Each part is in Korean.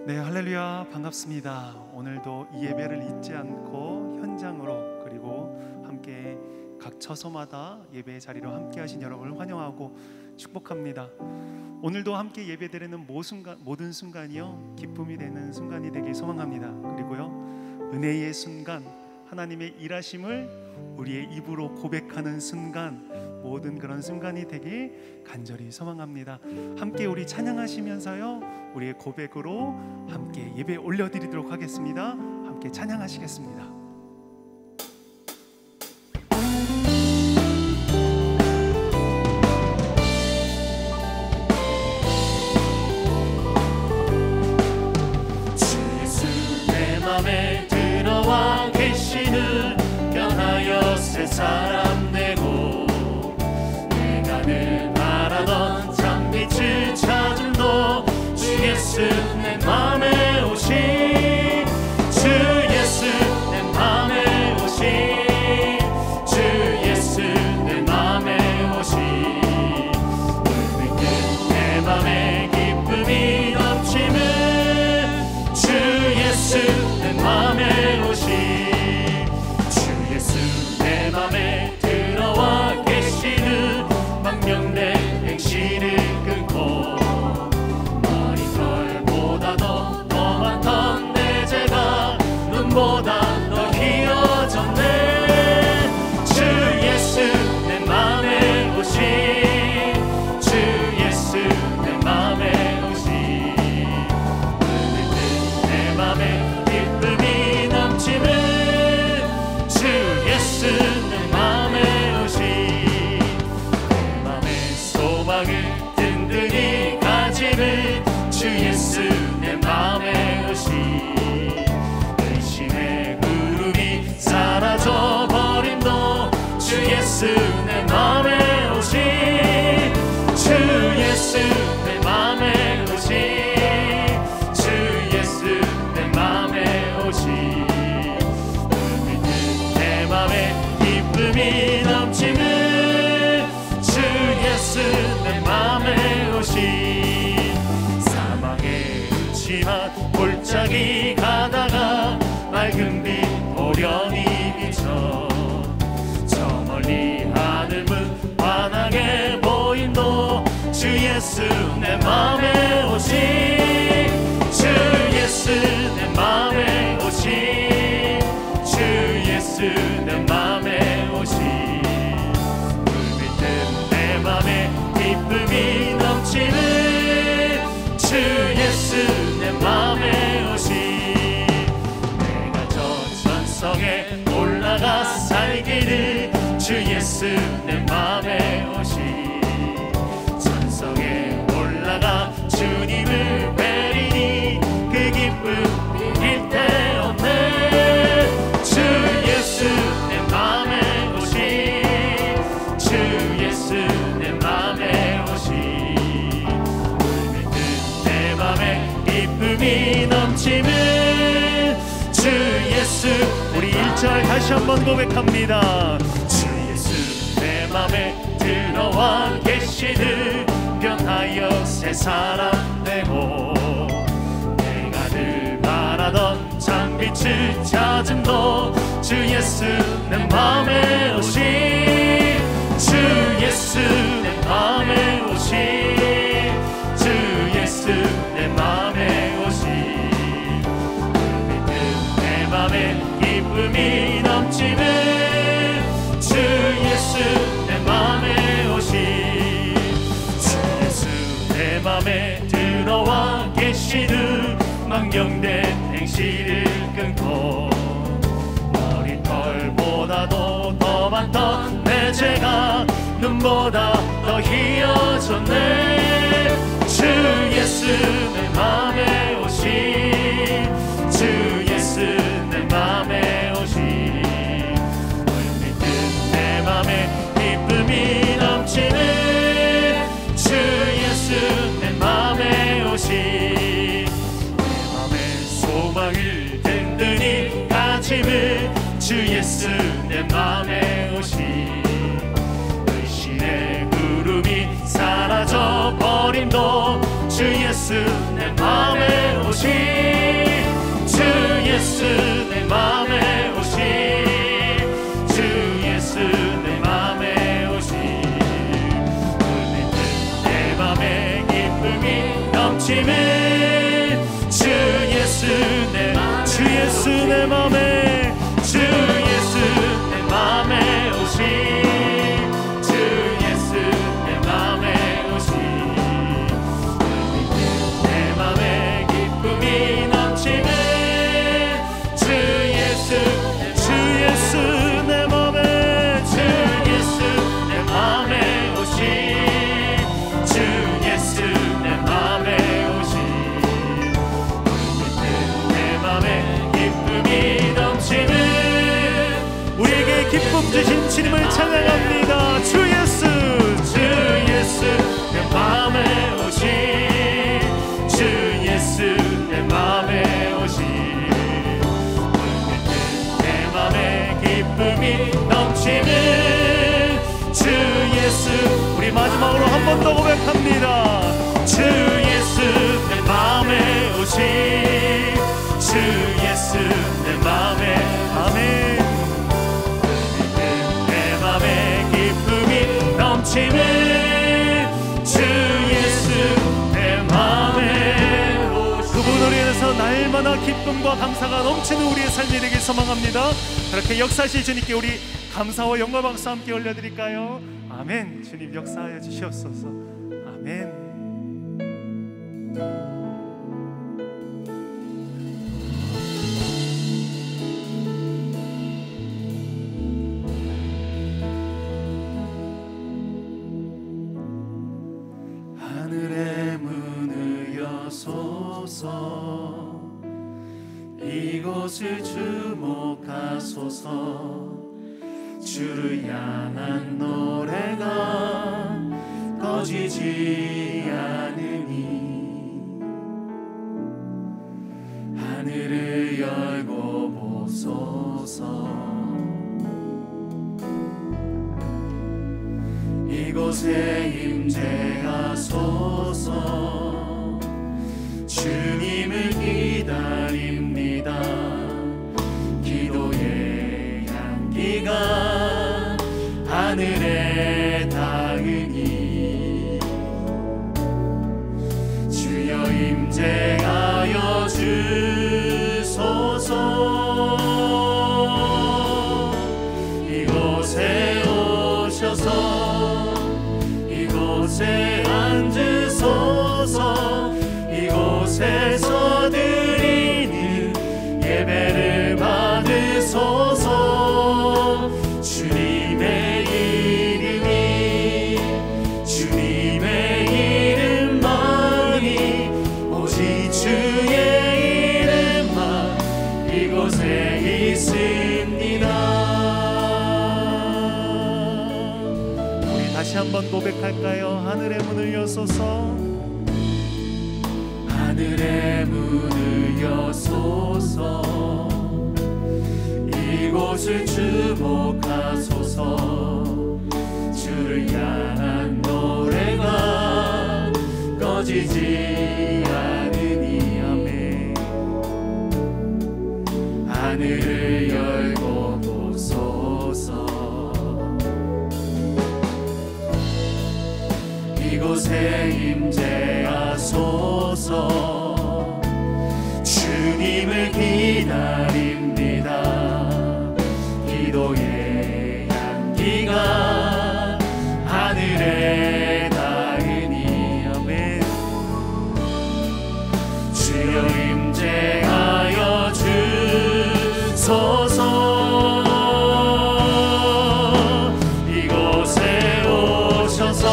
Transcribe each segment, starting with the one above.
네, 할렐루야, 반갑습니다. 오늘도 이 예배를 잊지 않고 현장으로 그리고 함께 각 처소마다 예배의 자리로 함께 하신 여러분을 환영하고 축복합니다. 오늘도 함께 예배드리는 모든 순간이요 기쁨이 되는 순간이 되길 소망합니다. 그리고요 은혜의 순간, 하나님의 일하심을 우리의 입으로 고백하는 순간, 모든 그런 순간이 되길 간절히 소망합니다. 함께 우리 찬양하시면서요 우리의 고백으로 함께 예배 올려드리도록 하겠습니다. 함께 찬양하시겠습니다. 주 예수 내 맘에 들어와 계시는 변하여 새 사람 되고 내가 늘 바라던 참빛을 찾은 너 주 예수 내 맘에 오신 주 예수 내 맘에 오신 주 예수 내 맘에 오신 오늘 끝 내 맘에 기쁨이 넘치는 주 예수 내 맘에 오신 주 예수 내 맘에 들어와 계시는 망령된 행실을 끊고 머리털보다도 더 많던 내 죄가 눈보다 더 희어졌네 주 예수 내 맘에 오신 주 예수 내 맘에 오신 오늘 내 맘에 기쁨이 넘치는 주 예수 내 맘에 오신 내 맘의 소망을 든든히 가지는 주 예수 내 맘에 오신 의심의 구름이 사라져버림도 주 예수 내 맘에 오신 주 예수 내 맘에 오신 주 예수 내 맘에 오신 오늘 내 맘에 기쁨이 넘치는 주 예수 내 맘에 오신 사망의 음침한 골짜기 가다가 맑은 빛 호련히 비쳐 저 멀리 하늘문 환하게 보인 너 주 예수 내 맘에 오신 주 예수 내 맘에 오신 주 예수 내 맘에 오신 물밀듯 내 맘에 기쁨이 넘치는 주 예수 내 맘에 오신 내가 저 전성에 올라가 살기를 주 예수 내 맘에 오신 전성에 올라가 주님을 뵈리니 그 기쁨 이길 데 없네 주 예수 내 맘에 오신 주 예수 내 맘에 오신 물밀듯 내 맘에 기쁨이 넘치는 주 예수 우리 1절 다시 한번 고백합니다. 주 예수 내 맘에 들어와 계시는 변하여 새 사람 되고 내가 늘 바라던 창빛을 찾은 너 주 예수 내 맘에 오신 주 예수 내 맘에 오신 주 예수 내 맘에 오신 물밀듯 내 맘에 기쁨이 넘치는 주 예수 내 맘에 오신 주 예수 내 맘에 들어와 계시는 망령된 행실을 끊고 머리털보다도 더 많던 내 죄가 눈보다 더 희어졌네 주 예수 내 맘에 오신 주 예수 내 맘에 오신 물밀듯 내 맘에 기쁨이 넘치는 주 예수 내 맘에 오신 내 맘의 소망을 든든히 가지는 주 예수 내 맘에 오신 의심의 구름이 사라져버림도 주 예수 내 맘에 오신 오신 주 예수 내 맘에 오신 주 예수 내 맘에 오신 내 맘에 기쁨이 넘치는 주 예수 내 맘에 주 예수 내 맘에 오신 주 예수 내 맘에 오신 내 맘에 기쁨이 넘치는 주 예수 내 맘에 주 예수 내 맘에 오신 주 예수 내 맘에 오신 내 맘에 기쁨이 넘치는 우리에게 기쁨 주신 주님을 찬양합니다. 주 예수 내 맘에 오신 주 예수 내 맘에 오신 내 맘에 기쁨이 넘치는 주 예수 우리 마지막으로 한 번 더 고백합니다. 주 예수 내 맘에 오신 주 예수 내 맘에 아멘 내 맘에 기쁨이 넘치는 주 예수 내 맘에 오신 그분으로 인해서 날마다 기쁨과 감사가 넘치는 우리의 삶이 되길 소망합니다. 그렇게 역사하실 주님께 우리 감사와 영광 박수 함께 올려드릴까요? 아멘. 주님 역사하여 주시옵소서. 아멘. 하늘의 문을 여소서 이곳을 주목하소서 주를 향한 노래가 꺼지지 않으니 하늘을 열고 보소서 이곳에 임재하소서 주님을 기다립니다. 기도의 향기가 하늘에 닿으니 주여 임재하여 주소서 이곳에 오셔서 이곳에 앉으소서 이곳에서 드리는 예배를 받으소서 주님의 이름만이 오직 주의 이름만 이곳에 있습니다. 우리 다시 한번 고백할까요? 하늘의 문을 여소서 하늘의 문을 여소서 이곳을 주목하소서 주를 향한 노래가 꺼지지 않으니 아멘 하늘을 열고 보소서 이곳에 임재하소서 주님을 기다립니다. 기도의 향기가 하늘에 닿으니 아멘 주여 임재하여 주소서 이곳에 오셔서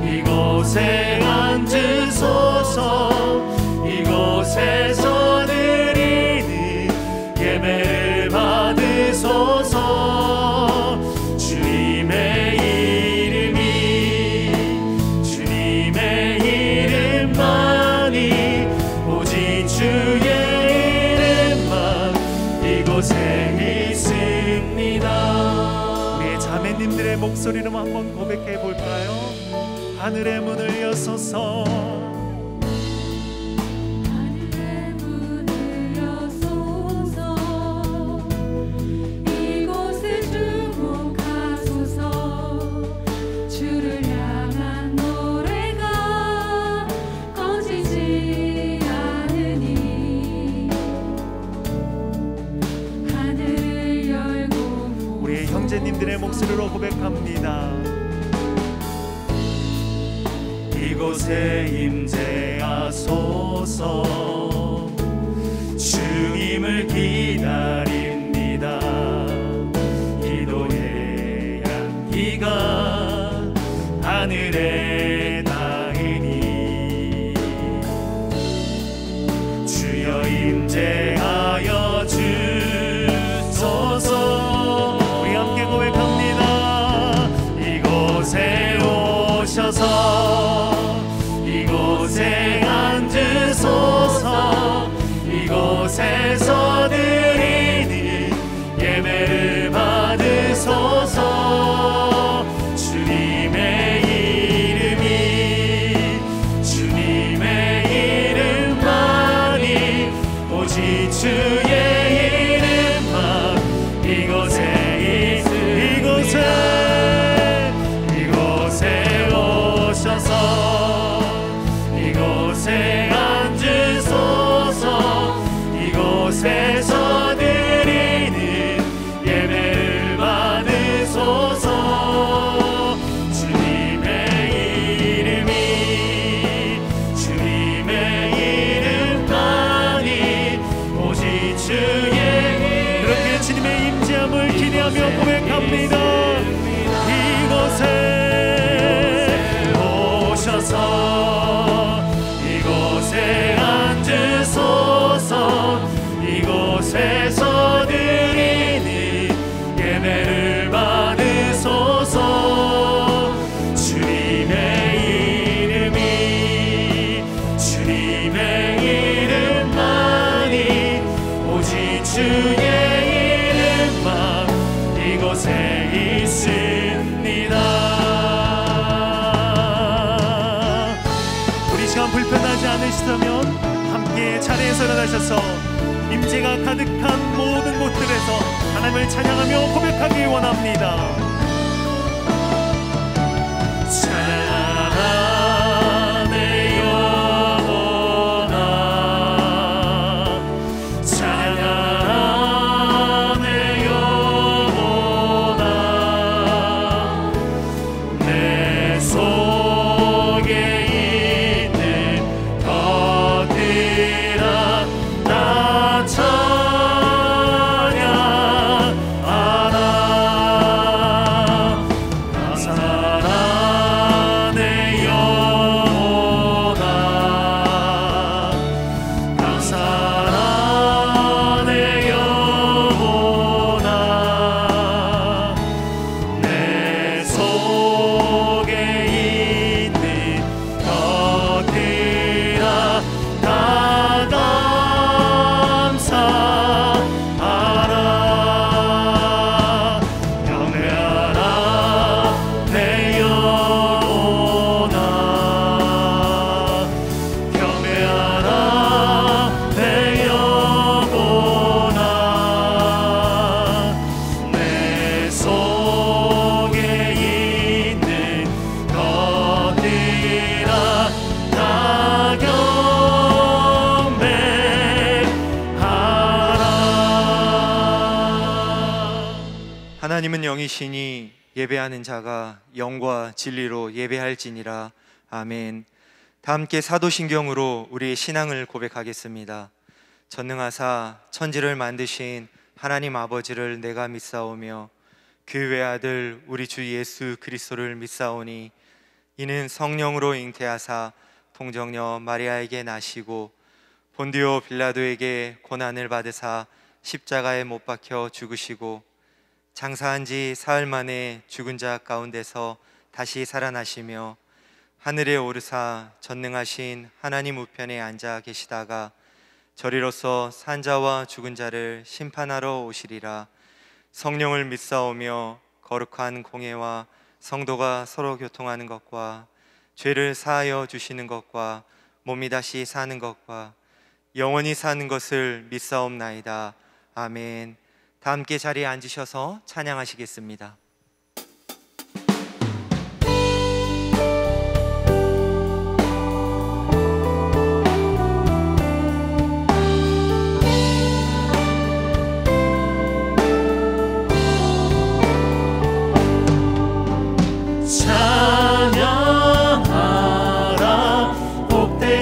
이곳에 앉으소서 이곳에서 드리는 예배를 받으소서 주님의 이름만이 오직 주의 이름만 이곳에 있습니다. 우리의 자매님들의 목소리로 한번 고백해 볼까요? 하늘의 문을 여소서 목소리로 고백합니다. 이곳에 임재하소서. 주님을 기다립니다. 기도의 향기가 하늘에 닿으니 주여 임재하여 주소서. 우리 함께 고백합니다. 이곳에 오셔서 이곳에 앉으소서. 이곳에서 드리는 예배를 받으소서. 주님의 이름만이 오직 주의 이름만 이곳에 오셔서 이곳에 앉으소서. 이곳에서 드리는 예배를 받으소서. 주님의 이름만이 오직 주의 그렇게 주님의 임재함을 기대하며 고백합니다. 이곳에 오셔서 이곳에 앉으소서. 이곳에서 드리는 예배를 받으소서. 주님의 이름만이 오직 주의 이름만 이곳에 있습니다. 우리 시간 불편하지 않으시다면 함께 자리에서 일어나셔서 임재가 가득한 모든 곳들에서 하나님을 찬양하며 고백하기 원합니다. 찬양하라 내 영혼아. 찬양하라 내 영혼아. 내 속에 있는 것들아 다 찬양하라. 감사하라 내 영혼아. 감사하라 내 영혼아. 내 속에 있는 것들아 다 감사하라. 경배하라 내 영혼아. 경배하라 내 영혼아. 내 속에 있는 것들아 다 경배하라. 하나님은 영이시니 예배하는 자가 영과 진리로 예배할지니라. 아멘. 다 함께 사도신경으로 우리의 신앙을 고백하겠습니다. 전능하사 천지를 만드신 하나님 아버지를 내가 믿사오며 그 외아들 우리 주 예수 그리스도를 믿사오니 이는 성령으로 잉태하사 동정녀 마리아에게 나시고 본디오 빌라도에게 고난을 받으사 십자가에 못 박혀 죽으시고 장사한 지 사흘 만에 죽은 자 가운데서 다시 살아나시며 하늘에 오르사 전능하신 하나님 우편에 앉아 계시다가 저리로서 산자와 죽은 자를 심판하러 오시리라. 성령을 믿사오며 거룩한 공예와 성도가 서로 교통하는 것과 죄를 사하여 주시는 것과 몸이 다시 사는 것과 영원히 사는 것을 믿사옵나이다. 아멘. 다 함께 자리에 앉으셔서 찬양하시겠습니다.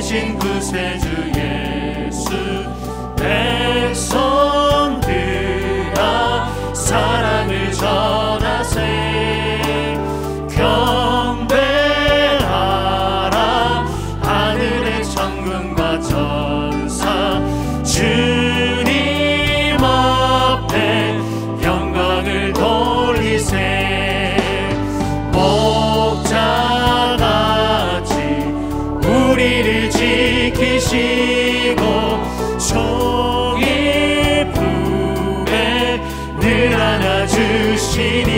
대신 구세주 예수 백성들아 사랑을 전하세 경배하라 하늘의 천군과 천사 주님 앞에 영광을 돌리세 목자같이 우리를 지키시고 종이 품에 늘 안아주시니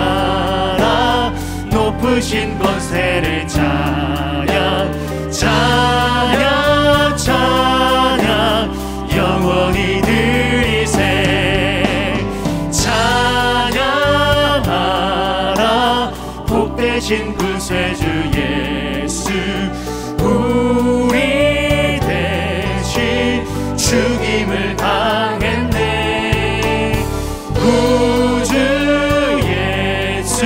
찬양하라 높으신 권세를 찬양 찬양 찬양 영원히 드리세 찬양하라 복되신 구세주 예수 우리 대신 죽임을 당했네 구주 예수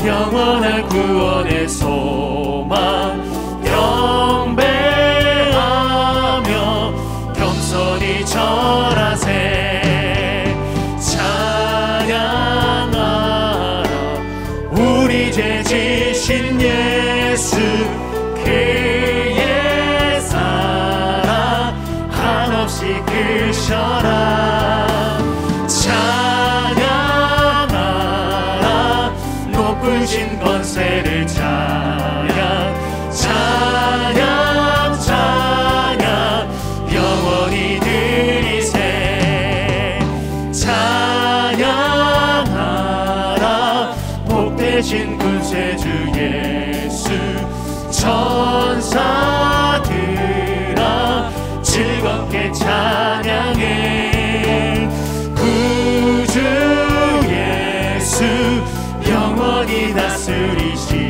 영원한 구원의 소망 경배하며 겸손히 절하세 찬양하라 우리 죄 지신 예수 그의 사랑 한없이 크셔라 찬양하라 높으신 권세를 찬양 찬양 찬양 영원히 드리세 찬양하라 복되신 구세주 예수 천사들아 즐겁게 찬양해 구주 예수 영원히 다스리시니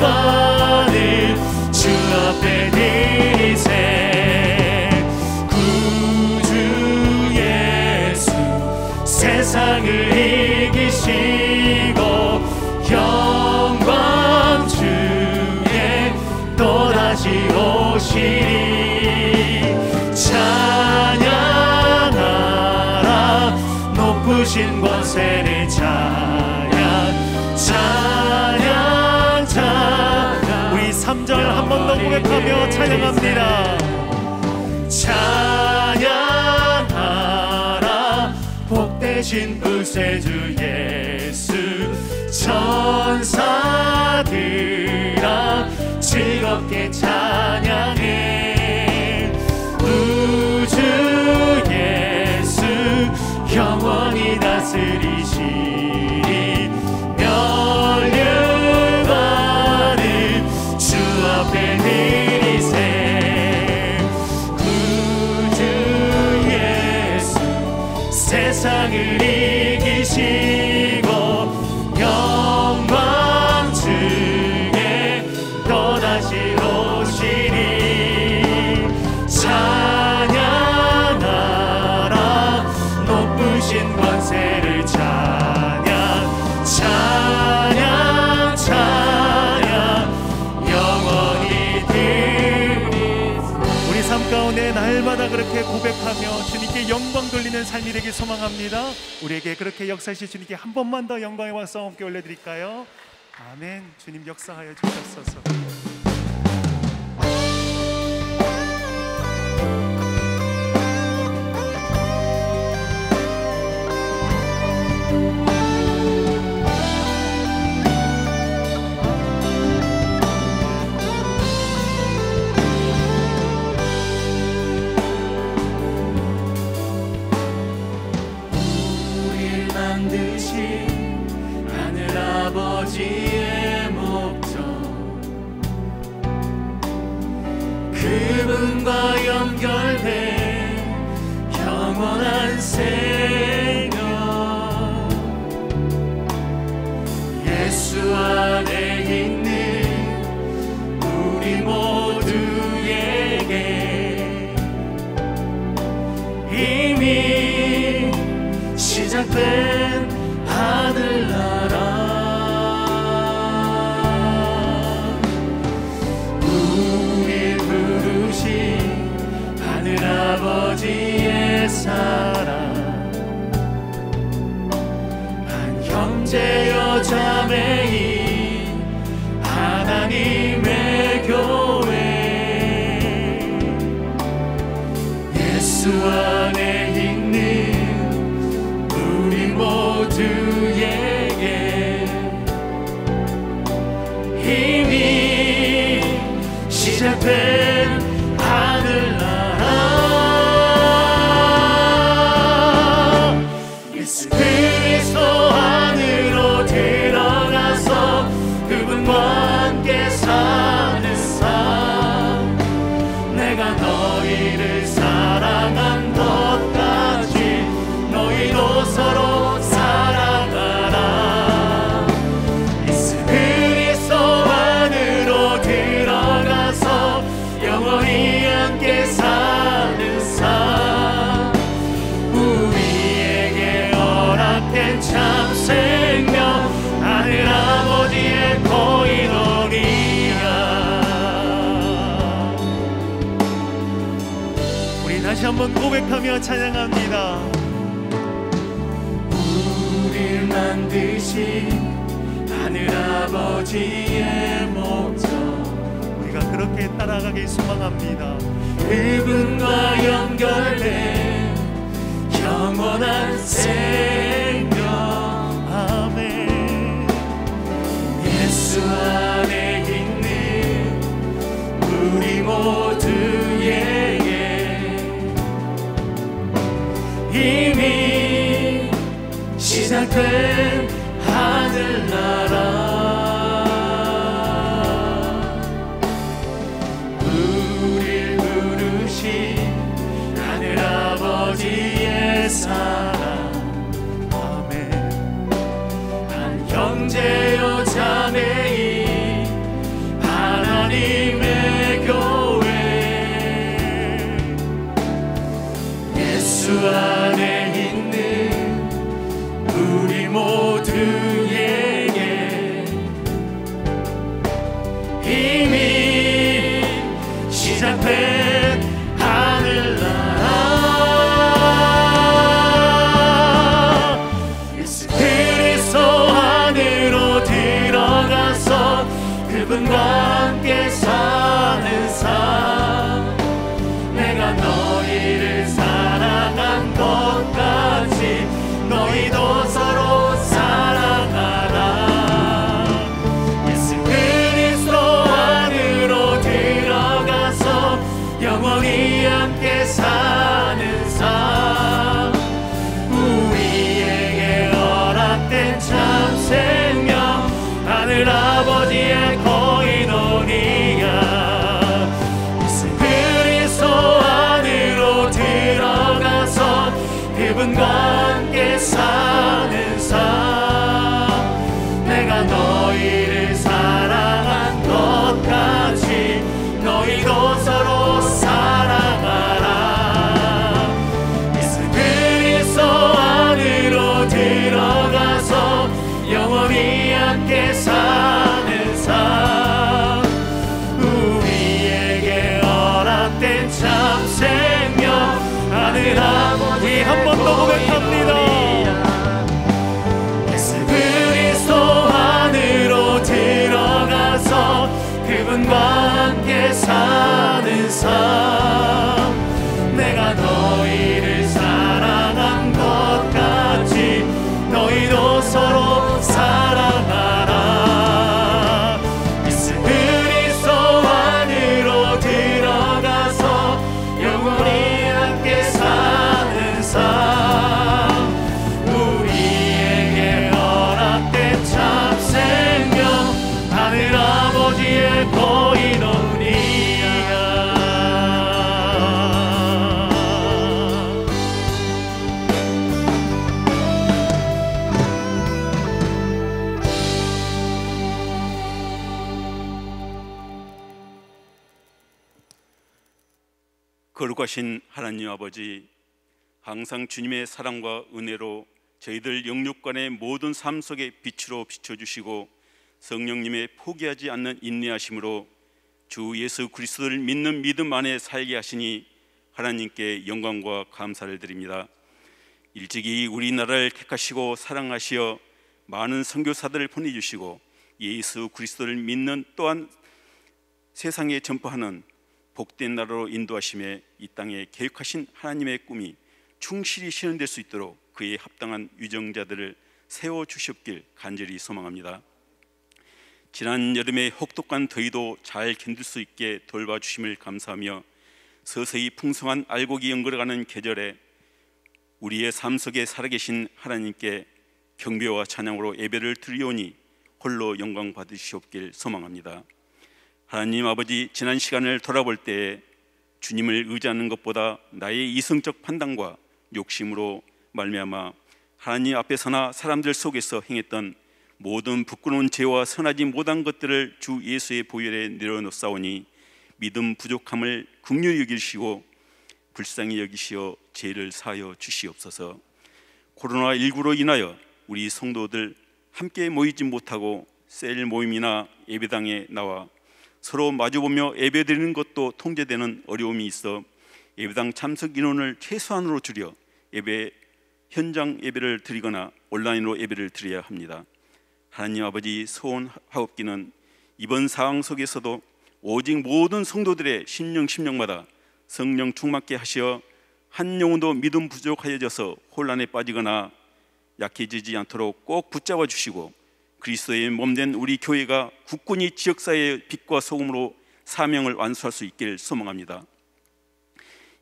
멸류관을 주 앞에 드리세 구주 예수 세상을 이기시고 영광 중에 또다시 오시리 찬양하라 높으신 권세를 찬양 찬양 찬양 우리 3절 한 번 더 고백하며 찬양합니다. 찬양하라 복되신 구세주 예수 천사들아 즐겁게 찬양해 구주 예수 영원히 다스리시니 멸류관을 주 앞에 드리세 구주 예수 세상을 이기시고 영광 중에 또다시 오시니 찬양하라 높으신 권세를 찬양 찬양 찬양 영원히 드리세 우리 삶 가운데 날마다 그렇게 고백하며 주님께 영광 돌리는 삶이 되길 소망합니다. 우리에게 그렇게 역사하실 주님께 한 번만 더 영광의 박수 함께 올려드릴까요? 아멘. 주님 역사하여 주옵소서. 만드신 하늘 아버지의 목적 그분과 연결된 영원한 생명 예수 안에 있는 우리 모두에게 이미 시작된 하늘나라 형제여 자매인 하나님의 교회 예수 안에 있는 우리 모두에게 이미 시작된 하늘나라 예수 그리스도 안으로 들어가서 그분과 함께 사는 삶 내가 너희를 사랑한 것 같이 너희도 서로 사랑하라 예수 그리스도 안으로 들어가서 영원히 함께 사는 삶 우리에게 허락된 참 생명 하늘 아버지의 거인원이야. 우리 다시 한번 고백하며 찬양합니다. 우리를 만드신 하늘 아버지의 목적 우리가 그렇게 따라가길 소망합니다. 그분과 연결된 영원한 생명 아멘. 예수 안에 있는 우리 모두에게 이미 시작된 하늘나라 우릴 부르신 하늘 아버지의 사랑 아멘. 한 형제요 자매인 하나님의 교회 예수 안에 있는 우리 모두에게 이미 시작된 하늘나라 예수 그리스도 안으로 들어가서 그분과 함께 사는 삶 내가 너희를 사랑한 것 같이 너희도 서로 사랑하라 예수 그리스도 안으로 들어가서 영원히 함께 사는 삶 우리에게 허락된 참 생명 하늘 아버지의 거인원이야 예수 그리스도 안으로 들어가서 그분과 함께 사는 삶 내가 너희를 사랑한 것 같이 너희도 서로 사랑하라 예수 그리스도 안으로 들어가서 영원히 함께 사는 삶 우리에게 허락된 참 생명 하늘 아버지 한 번 더 고백합니다. 예수 그리스도 안으로 들어가서 그분과 함께 사는 삶 내가 너희를 사랑한 것 같이 너희도 서로 사랑하라 예수 그리스도 안으로 들어가서 영원히 함께 사는 삶 우리에게 허락된 참 생명 하늘 아버지의 거인원이야 거룩하신 하나님 아버지, 항상 주님의 사랑과 은혜로 저희들 영육간의 모든 삶 속에 빛으로 비춰주시고 성령님의 포기하지 않는 인내하심으로 주 예수 그리스도를 믿는 믿음 안에 살게 하시니 하나님께 영광과 감사를 드립니다. 일찍이 우리나라를 택하시고 사랑하시어 많은 선교사들을 보내주시고 예수 그리스도를 믿는 또한 세상에 전파하는 복된 나라로 인도하심에 이 땅에 계획하신 하나님의 꿈이 충실히 실현될 수 있도록 그에 합당한 유정자들을 세워주시옵길 간절히 소망합니다. 지난 여름의 혹독한 더위도 잘 견딜 수 있게 돌봐주심을 감사하며 서서히 풍성한 알곡이 연걸어가는 계절에 우리의 삶 속에 살아계신 하나님께 경배와 찬양으로 예배를 드리오니 홀로 영광 받으시옵길 소망합니다. 하나님 아버지, 지난 시간을 돌아볼 때에 주님을 의지하는 것보다 나의 이성적 판단과 욕심으로 말미암아 하나님 앞에서나 사람들 속에서 행했던 모든 부끄러운 죄와 선하지 못한 것들을 주 예수의 보혈에 내려놓사오니 믿음 부족함을 긍휼히 여기시고 불쌍히 여기시어 죄를 사하여 주시옵소서. 코로나19로 인하여 우리 성도들 함께 모이지 못하고 셀 모임이나 예배당에 나와 서로 마주보며 예배드리는 것도 통제되는 어려움이 있어 예배당 참석 인원을 최소한으로 줄여 현장 예배를 드리거나 온라인으로 예배를 드려야 합니다. 하나님 아버지, 소원하옵기는 이번 상황 속에서도 오직 모든 성도들의 심령마다 성령 충만케 하시어 한 영혼도 믿음 부족하여져서 혼란에 빠지거나 약해지지 않도록 꼭 붙잡아 주시고 그리스도의 몸된 우리 교회가 굳건히 지역사회의 빛과 소금으로 사명을 완수할 수 있기를 소망합니다.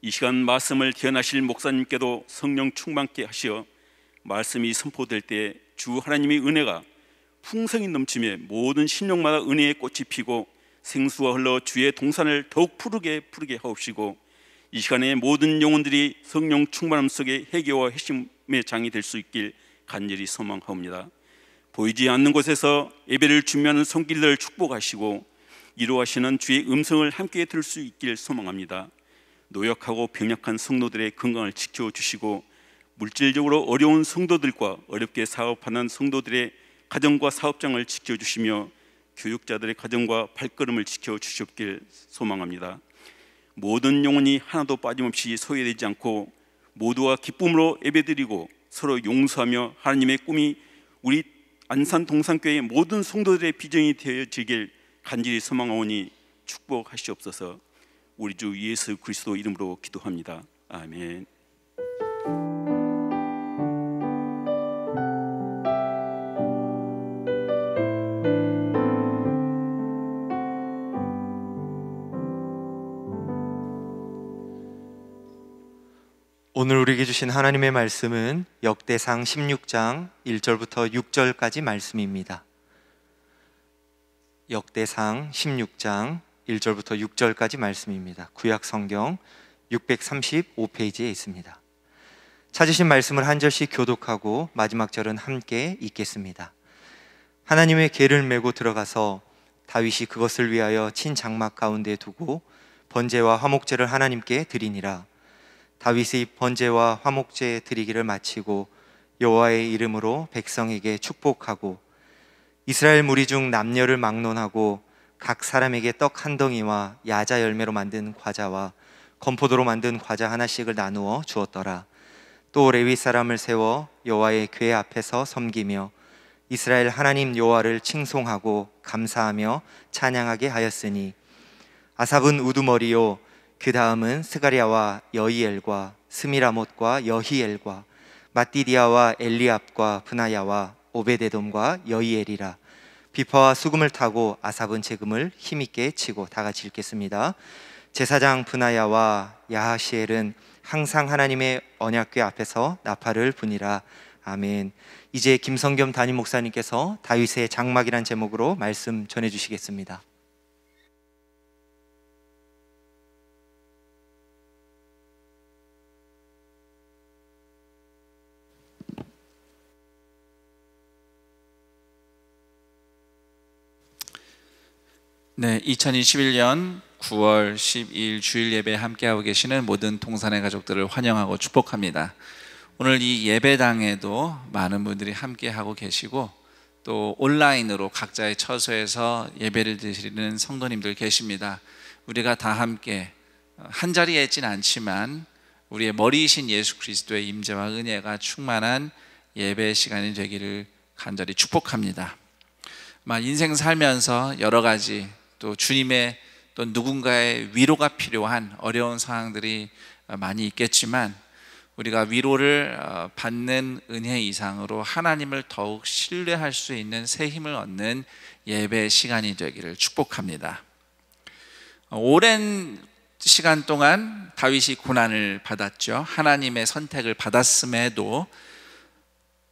이 시간 말씀을 대언하실 목사님께도 성령 충만케 하시어 말씀이 선포될 때 주 하나님의 은혜가 풍성히 넘치며 모든 심령마다 은혜의 꽃이 피고 생수가 흘러 주의 동산을 더욱 푸르게 하옵시고 이 시간에 모든 영혼들이 성령 충만함 속에 회개와 회심의 장이 될 수 있길 간절히 소망하옵니다. 보이지 않는 곳에서 예배를 준비하는 손길들 축복하시고 이루하시는 주의 음성을 함께 들을 수 있길 소망합니다. 노약하고 병약한 성도들의 건강을 지켜주시고 물질적으로 어려운 성도들과 어렵게 사업하는 성도들의 가정과 사업장을 지켜주시며 교육자들의 가정과 발걸음을 지켜주시옵길 소망합니다. 모든 영혼이 하나도 빠짐없이 소외되지 않고 모두와 기쁨으로 예배드리고 서로 용서하며 하나님의 꿈이 우리 안산 동산교회의 모든 성도들의 비전이 되어지길 간절히 소망하오니 축복하시옵소서. 우리 주 예수 그리스도 이름으로 기도합니다. 아멘. 오늘 우리에게 주신 하나님의 말씀은 역대상 16장 1절부터 6절까지 말씀입니다. 역대상 16장 1절부터 6절까지 말씀입니다. 구약 성경 635페이지에 있습니다. 찾으신 말씀을 한 절씩 교독하고 마지막 절은 함께 읽겠습니다. 하나님의 궤를 메고 들어가서 다윗이 그것을 위하여 친 장막 가운데 두고 번제와 화목제를 하나님께 드리니라. 다윗의 번제와 화목제 드리기를 마치고 여호와의 이름으로 백성에게 축복하고 이스라엘 무리 중 남녀를 막론하고 각 사람에게 떡 한 덩이와 야자 열매로 만든 과자와 건포도로 만든 과자 하나씩을 나누어 주었더라. 또 레위 사람을 세워 여호와의 궤 앞에서 섬기며 이스라엘 하나님 여호와를 칭송하고 감사하며 찬양하게 하였으니 아삽은 우두머리요 그 다음은 스가랴와 여이엘과 스미라못과 여히엘과 마띠디아와 엘리압과 브나야와 오베데돔과 여이엘이라. 비파와 수금을 타고 아삽은 재금을 힘있게 치고. 다 같이 읽겠습니다. 제사장 브나야와 야하시엘은 항상 하나님의 언약궤 앞에서 나팔을 부니라. 아멘. 이제 김성겸 담임 목사님께서 다윗의 장막이란 제목으로 말씀 전해주시겠습니다. 네, 2021년 9월 12일 주일 예배 함께하고 계시는 모든 동산의 가족들을 환영하고 축복합니다. 오늘 이 예배당에도 많은 분들이 함께하고 계시고 또 온라인으로 각자의 처소에서 예배를 드리는 성도님들 계십니다. 우리가 다 함께 한 자리에 있진 않지만 우리의 머리이신 예수 그리스도의 임재와 은혜가 충만한 예배 시간이 되기를 간절히 축복합니다. 인생 살면서 여러 가지 또 주님의 또 누군가의 위로가 필요한 어려운 상황들이 많이 있겠지만 우리가 위로를 받는 은혜 이상으로 하나님을 더욱 신뢰할 수 있는 새 힘을 얻는 예배 시간이 되기를 축복합니다. 오랜 시간 동안 다윗이 고난을 받았죠. 하나님의 선택을 받았음에도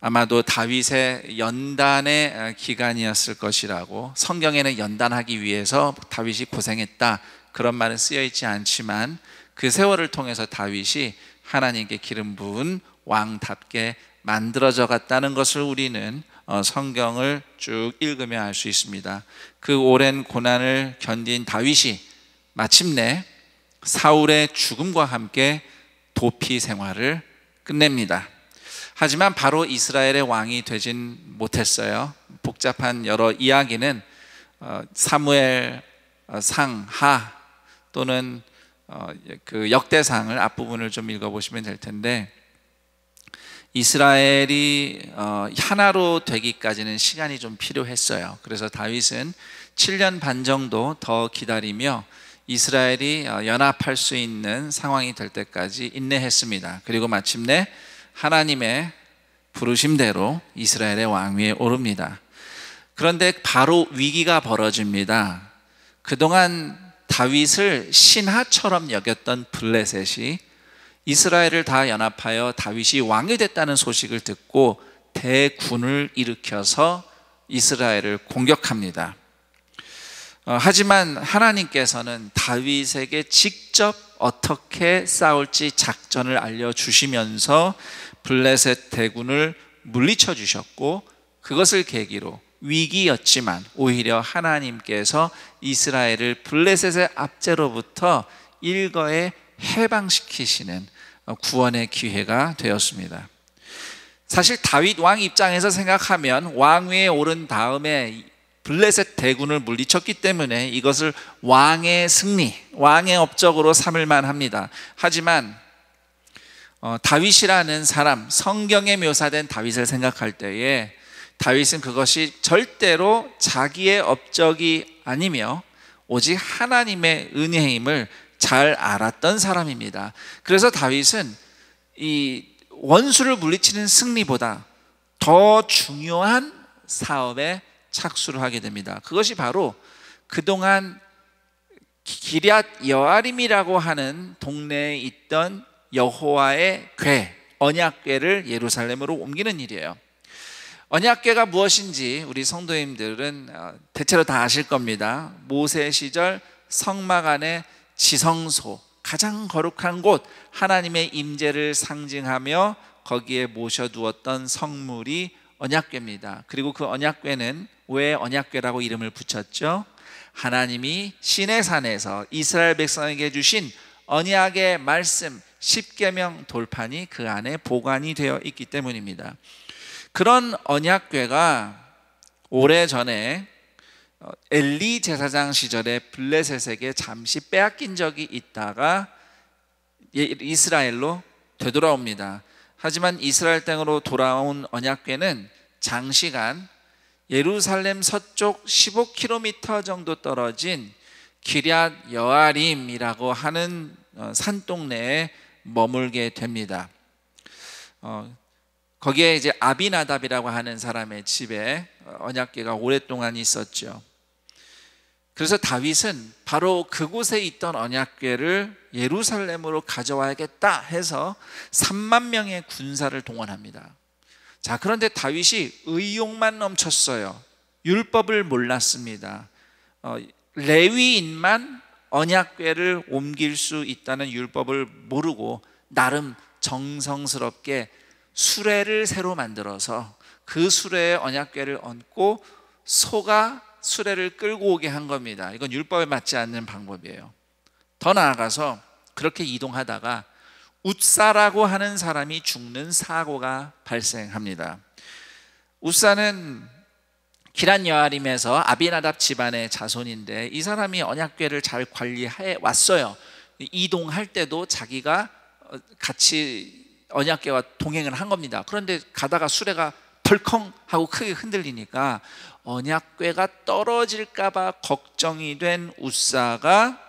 아마도 다윗의 연단의 기간이었을 것이라고, 성경에는 연단하기 위해서 다윗이 고생했다 그런 말은 쓰여 있지 않지만 그 세월을 통해서 다윗이 하나님께 기름 부은 왕답게 만들어져 갔다는 것을 우리는 성경을 쭉 읽으며 알 수 있습니다. 그 오랜 고난을 견딘 다윗이 마침내 사울의 죽음과 함께 도피 생활을 끝냅니다. 하지만 바로 이스라엘의 왕이 되진 못했어요. 복잡한 여러 이야기는 사무엘 상하 또는 그 역대상을 앞부분을 좀 읽어보시면 될 텐데, 이스라엘이 하나로 되기까지는 시간이 좀 필요했어요. 그래서 다윗은 7년 반 정도 더 기다리며 이스라엘이 연합할 수 있는 상황이 될 때까지 인내했습니다. 그리고 마침내 하나님의 부르심대로 이스라엘의 왕위에 오릅니다. 그런데 바로 위기가 벌어집니다. 그동안 다윗을 신하처럼 여겼던 블레셋이 이스라엘을 다 연합하여 다윗이 왕이 됐다는 소식을 듣고 대군을 일으켜서 이스라엘을 공격합니다. 하지만 하나님께서는 다윗에게 직접 어떻게 싸울지 작전을 알려주시면서 블레셋 대군을 물리쳐 주셨고, 그것을 계기로 위기였지만 오히려 하나님께서 이스라엘을 블레셋의 압제로부터 일거에 해방시키시는 구원의 기회가 되었습니다. 사실 다윗 왕 입장에서 생각하면 왕위에 오른 다음에 블레셋 대군을 물리쳤기 때문에 이것을 왕의 승리, 왕의 업적으로 삼을 만합니다. 하지만 다윗이라는 사람, 성경에 묘사된 다윗을 생각할 때에 다윗은 그것이 절대로 자기의 업적이 아니며 오직 하나님의 은혜임을 잘 알았던 사람입니다. 그래서 다윗은 이 원수를 물리치는 승리보다 더 중요한 사업에 착수를 하게 됩니다. 그것이 바로 그동안 기럇 여아림이라고 하는 동네에 있던 여호와의 궤, 언약궤를 예루살렘으로 옮기는 일이에요. 언약궤가 무엇인지 우리 성도님들은 대체로 다 아실 겁니다. 모세 시절 성막 안에 지성소, 가장 거룩한 곳, 하나님의 임재를 상징하며 거기에 모셔두었던 성물이 언약궤입니다. 그리고 그 언약궤는 왜 언약궤라고 이름을 붙였죠? 하나님이 시내산에서 이스라엘 백성에게 주신 언약의 말씀, 십계명 돌판이 그 안에 보관이 되어 있기 때문입니다. 그런 언약궤가 오래전에 엘리 제사장 시절에 블레셋에게 잠시 빼앗긴 적이 있다가 이스라엘로 되돌아옵니다. 하지만 이스라엘 땅으로 돌아온 언약궤는 장시간 예루살렘 서쪽 15km 정도 떨어진 기럇 여아림이라고 하는 산동네에 머물게 됩니다. 거기에 이제 아비나답이라고 하는 사람의 집에 언약궤가 오랫동안 있었죠. 그래서 다윗은 바로 그곳에 있던 언약궤를 예루살렘으로 가져와야겠다 해서 3만 명의 군사를 동원합니다. 자, 그런데 다윗이 의욕만 넘쳤어요. 율법을 몰랐습니다. 레위인만 언약궤를 옮길 수 있다는 율법을 모르고 나름 정성스럽게 수레를 새로 만들어서 그 수레에 언약궤를 얹고 소가 수레를 끌고 오게 한 겁니다. 이건 율법에 맞지 않는 방법이에요. 더 나아가서 그렇게 이동하다가 웃사라고 하는 사람이 죽는 사고가 발생합니다. 웃사는 기럇 여아림에서 아비나답 집안의 자손인데 이 사람이 언약궤를 잘 관리해 왔어요. 이동할 때도 자기가 같이 언약궤와 동행을 한 겁니다. 그런데 가다가 수레가 덜컹 하고 크게 흔들리니까 언약궤가 떨어질까 봐 걱정이 된 우사가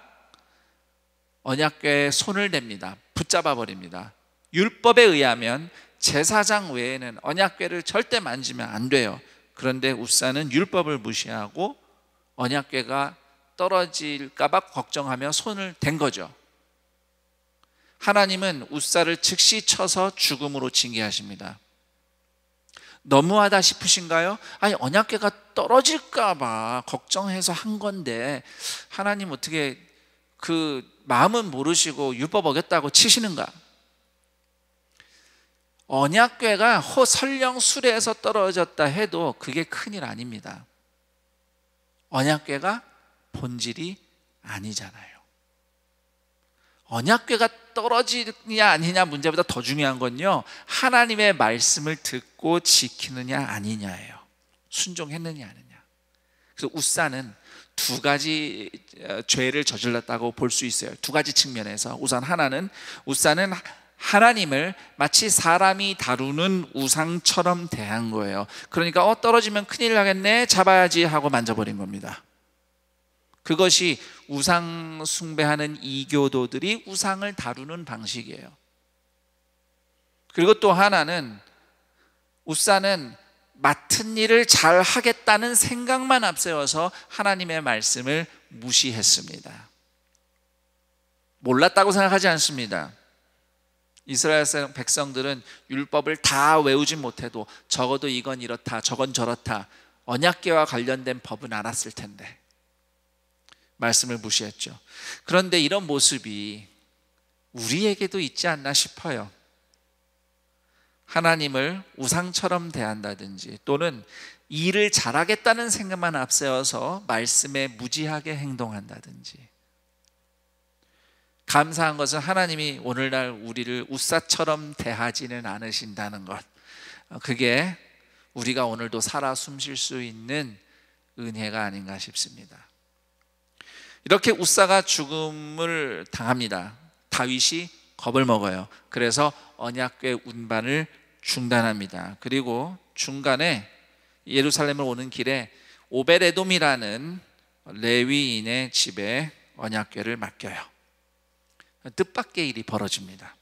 언약궤에 손을 댑니다. 붙잡아 버립니다. 율법에 의하면 제사장 외에는 언약궤를 절대 만지면 안 돼요. 그런데 우사는 율법을 무시하고 언약궤가 떨어질까 봐 걱정하며 손을 댄 거죠. 하나님은 우사를 즉시 쳐서 죽음으로 징계하십니다. 너무하다 싶으신가요? 아니, 언약궤가 떨어질까 봐 걱정해서 한 건데 하나님 어떻게 그 마음은 모르시고 율법 어겼다고 치시는가? 언약궤가 설령 수레에서 떨어졌다 해도 그게 큰일 아닙니다. 언약궤가 본질이 아니잖아요. 언약궤가 떨어지느냐 아니냐 문제보다 더 중요한 건요, 하나님의 말씀을 듣고 지키느냐 아니냐예요. 순종했느냐 아니냐. 그래서 우사는 두 가지 죄를 저질렀다고 볼 수 있어요. 두 가지 측면에서. 우선 하나는, 우사는 하나님을 마치 사람이 다루는 우상처럼 대한 거예요. 그러니까 떨어지면 큰일 나겠네, 잡아야지 하고 만져버린 겁니다. 그것이 우상 숭배하는 이교도들이 우상을 다루는 방식이에요. 그리고 또 하나는, 우사는 맡은 일을 잘 하겠다는 생각만 앞세워서 하나님의 말씀을 무시했습니다. 몰랐다고 생각하지 않습니다. 이스라엘 백성들은 율법을 다 외우지 못해도 적어도 이건 이렇다 저건 저렇다, 언약궤와 관련된 법은 알았을 텐데 말씀을 무시했죠. 그런데 이런 모습이 우리에게도 있지 않나 싶어요. 하나님을 우상처럼 대한다든지 또는 일을 잘하겠다는 생각만 앞세워서 말씀에 무지하게 행동한다든지. 감사한 것은 하나님이 오늘날 우리를 우사처럼 대하지는 않으신다는 것, 그게 우리가 오늘도 살아 숨쉴 수 있는 은혜가 아닌가 싶습니다. 이렇게 우사가 죽음을 당합니다. 다윗이 겁을 먹어요. 그래서 언약궤 운반을 중단합니다. 그리고 중간에 예루살렘을 오는 길에 오벳에돔이라는 레위인의 집에 언약궤를 맡겨요. 뜻밖의 일이 벌어집니다.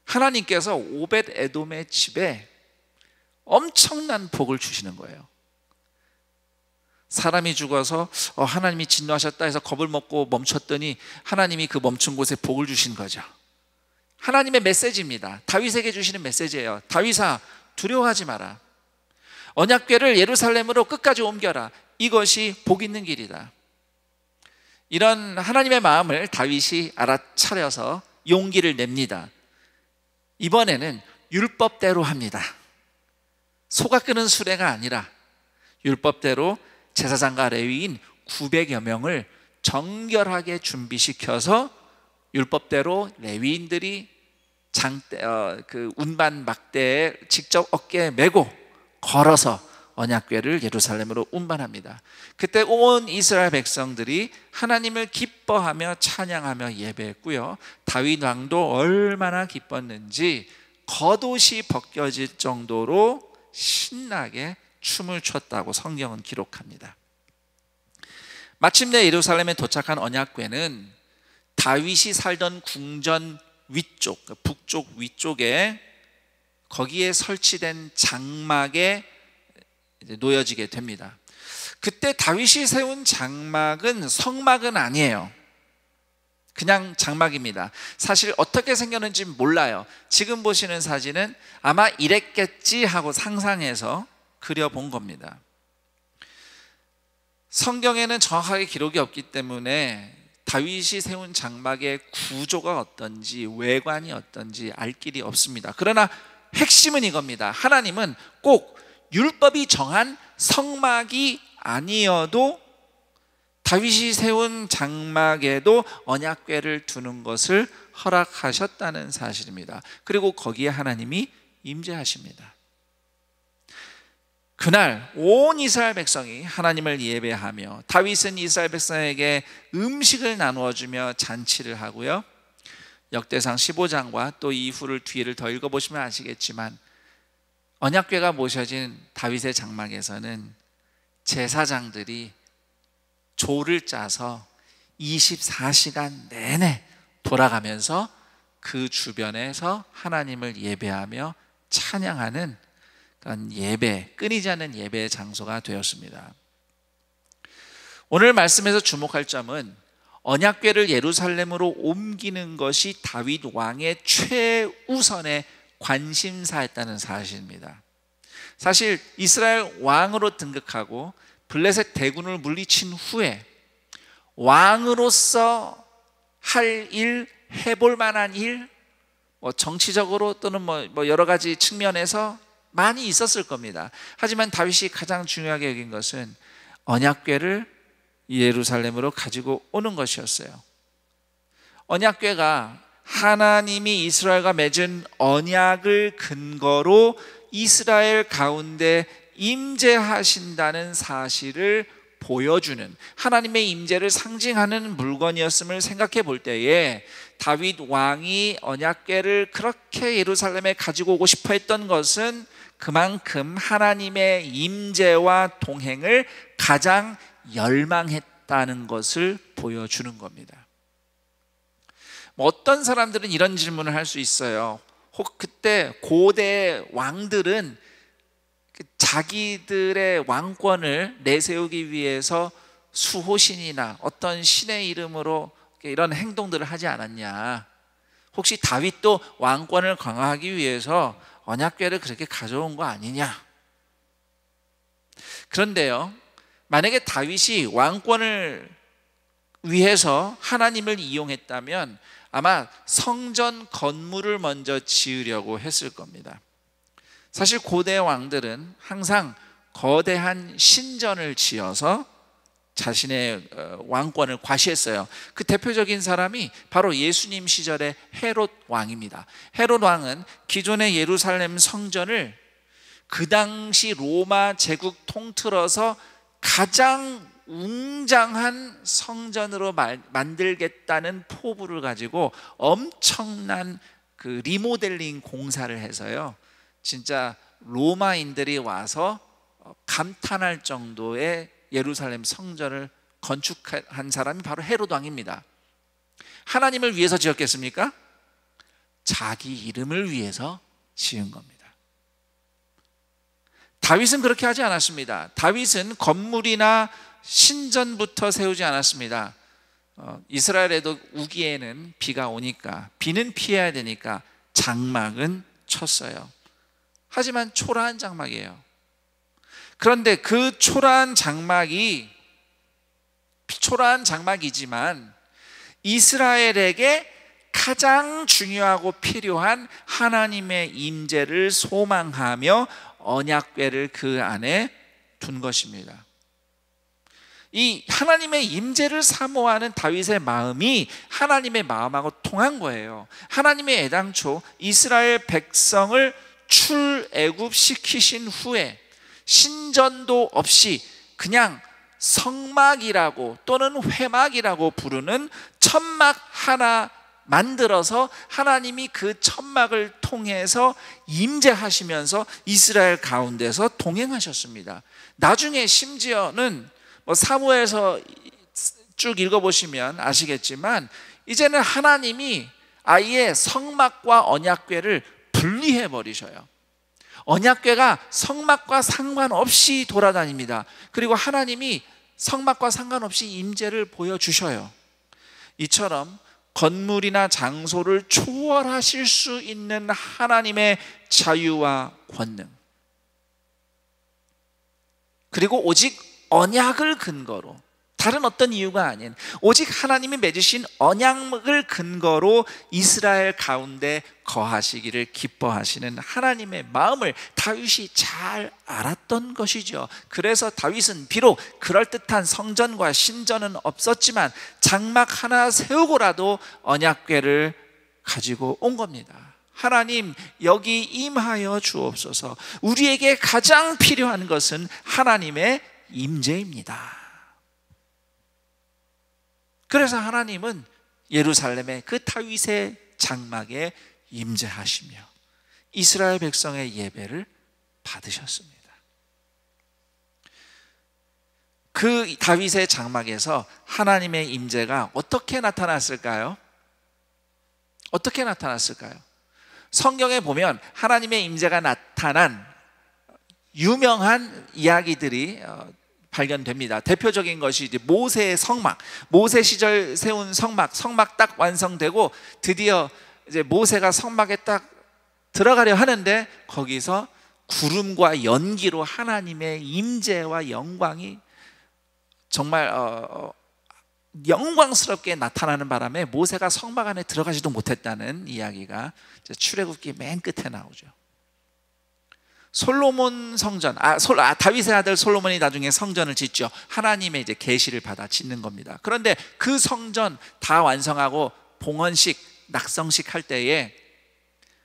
하나님께서 오벳에돔의 집에 엄청난 복을 주시는 거예요. 사람이 죽어서 하나님이 진노하셨다 해서 겁을 먹고 멈췄더니 하나님이 그 멈춘 곳에 복을 주신 거죠. 하나님의 메시지입니다. 다윗에게 주시는 메시지예요. 다윗아, 두려워하지 마라. 언약궤를 예루살렘으로 끝까지 옮겨라. 이것이 복 있는 길이다. 이런 하나님의 마음을 다윗이 알아차려서 용기를 냅니다. 이번에는 율법대로 합니다. 소가 끄는 수레가 아니라 율법대로 제사장과 레위인 900여 명을 정결하게 준비시켜서 율법대로 레위인들이 그 운반 막대에 직접 어깨에 메고 걸어서 언약궤를 예루살렘으로 운반합니다. 그때 온 이스라엘 백성들이 하나님을 기뻐하며 찬양하며 예배했고요, 다윗 왕도 얼마나 기뻤는지 겉옷이 벗겨질 정도로 신나게 춤을 췄다고 성경은 기록합니다. 마침내 예루살렘에 도착한 언약궤는 다윗이 살던 궁전 위쪽, 북쪽 위쪽에 거기에 설치된 장막에 놓여지게 됩니다. 그때 다윗이 세운 장막은 성막은 아니에요. 그냥 장막입니다. 사실 어떻게 생겼는지 몰라요. 지금 보시는 사진은 아마 이랬겠지 하고 상상해서 그려본 겁니다. 성경에는 정확하게 기록이 없기 때문에 다윗이 세운 장막의 구조가 어떤지 외관이 어떤지 알 길이 없습니다. 그러나 핵심은 이겁니다. 하나님은 꼭 율법이 정한 성막이 아니어도 다윗이 세운 장막에도 언약궤를 두는 것을 허락하셨다는 사실입니다. 그리고 거기에 하나님이 임재하십니다. 그날 온 이스라엘 백성이 하나님을 예배하며 다윗은 이스라엘 백성에게 음식을 나누어 주며 잔치를 하고요, 역대상 15장과 또 이후를 뒤를 더 읽어보시면 아시겠지만 언약궤가 모셔진 다윗의 장막에서는 제사장들이 조를 짜서 24시간 내내 돌아가면서 그 주변에서 하나님을 예배하며 찬양하는 그런 예배, 끊이지 않는 예배의 장소가 되었습니다. 오늘 말씀에서 주목할 점은 언약궤를 예루살렘으로 옮기는 것이 다윗 왕의 최우선의 관심사였다는 사실입니다. 사실 이스라엘 왕으로 등극하고 블레셋 대군을 물리친 후에 왕으로서 할 일, 해볼 만한 일, 정치적으로 또는 여러 가지 측면에서 많이 있었을 겁니다. 하지만 다윗이 가장 중요하게 여긴 것은 언약궤를 예루살렘으로 가지고 오는 것이었어요. 언약궤가 하나님이 이스라엘과 맺은 언약을 근거로 이스라엘 가운데 임재하신다는 사실을 보여주는, 하나님의 임재를 상징하는 물건이었음을 생각해 볼 때에 다윗 왕이 언약궤를 그렇게 예루살렘에 가지고 오고 싶어 했던 것은 그만큼 하나님의 임재와 동행을 가장 열망했다는 것을 보여주는 겁니다. 어떤 사람들은 이런 질문을 할 수 있어요. 혹 그때 고대 왕들은 자기들의 왕권을 내세우기 위해서 수호신이나 어떤 신의 이름으로 이런 행동들을 하지 않았냐? 혹시 다윗도 왕권을 강화하기 위해서 언약궤를 그렇게 가져온 거 아니냐? 그런데요, 만약에 다윗이 왕권을 위해서 하나님을 이용했다면 아마 성전 건물을 먼저 지으려고 했을 겁니다. 사실 고대 왕들은 항상 거대한 신전을 지어서 자신의 왕권을 과시했어요. 그 대표적인 사람이 바로 예수님 시절의 헤롯 왕입니다. 헤롯 왕은 기존의 예루살렘 성전을 그 당시 로마 제국 통틀어서 가장 웅장한 성전으로 만들겠다는 포부를 가지고 엄청난 그 리모델링 공사를 해서요, 진짜 로마인들이 와서 감탄할 정도의 예루살렘 성전을 건축한 사람이 바로 헤롯 왕입니다. 하나님을 위해서 지었겠습니까? 자기 이름을 위해서 지은 겁니다. 다윗은 그렇게 하지 않았습니다. 다윗은 건물이나 신전부터 세우지 않았습니다. 이스라엘에도 우기에는 비가 오니까, 비는 피해야 되니까 장막은 쳤어요. 하지만 초라한 장막이에요. 그런데 그 초라한 장막이지만 이스라엘에게 가장 중요하고 필요한 하나님의 임재를 소망하며 언약궤를 그 안에 둔 것입니다. 이 하나님의 임재를 사모하는 다윗의 마음이 하나님의 마음하고 통한 거예요. 하나님의 애당초 이스라엘 백성을 출애굽시키신 후에 신전도 없이 그냥 성막이라고 또는 회막이라고 부르는 천막 하나 만들어서 하나님이 그 천막을 통해서 임재하시면서 이스라엘 가운데서 동행하셨습니다. 나중에 심지어는 사무엘서 쭉 읽어보시면 아시겠지만 이제는 하나님이 아예 성막과 언약궤를 분리해 버리셔요. 언약궤가 성막과 상관없이 돌아다닙니다. 그리고 하나님이 성막과 상관없이 임재를 보여주셔요. 이처럼 건물이나 장소를 초월하실 수 있는 하나님의 자유와 권능, 그리고 오직 언약을 근거로, 다른 어떤 이유가 아닌 오직 하나님이 맺으신 언약을 근거로 이스라엘 가운데 거하시기를 기뻐하시는 하나님의 마음을 다윗이 잘 알았던 것이죠. 그래서 다윗은 비록 그럴듯한 성전과 신전은 없었지만 장막 하나 세우고라도 언약궤를 가지고 온 겁니다. 하나님, 여기 임하여 주옵소서. 우리에게 가장 필요한 것은 하나님의 임재입니다. 그래서 하나님은 예루살렘의 그 다윗의 장막에 임재하시며 이스라엘 백성의 예배를 받으셨습니다. 그 다윗의 장막에서 하나님의 임재가 어떻게 나타났을까요? 어떻게 나타났을까요? 성경에 보면 하나님의 임재가 나타난 유명한 이야기들이 발견됩니다. 대표적인 것이 이제 모세의 성막, 모세 시절 세운 성막 딱 완성되고 드디어 이제 모세가 성막에 딱 들어가려 하는데 거기서 구름과 연기로 하나님의 임재와 영광이 정말 영광스럽게 나타나는 바람에 모세가 성막 안에 들어가지도 못했다는 이야기가 출애굽기 맨 끝에 나오죠. 솔로몬 성전, 다윗의 아들 솔로몬이 나중에 성전을 짓죠. 하나님의 이제 계시를 받아 짓는 겁니다. 그런데 그 성전 다 완성하고 봉헌식, 낙성식 할 때에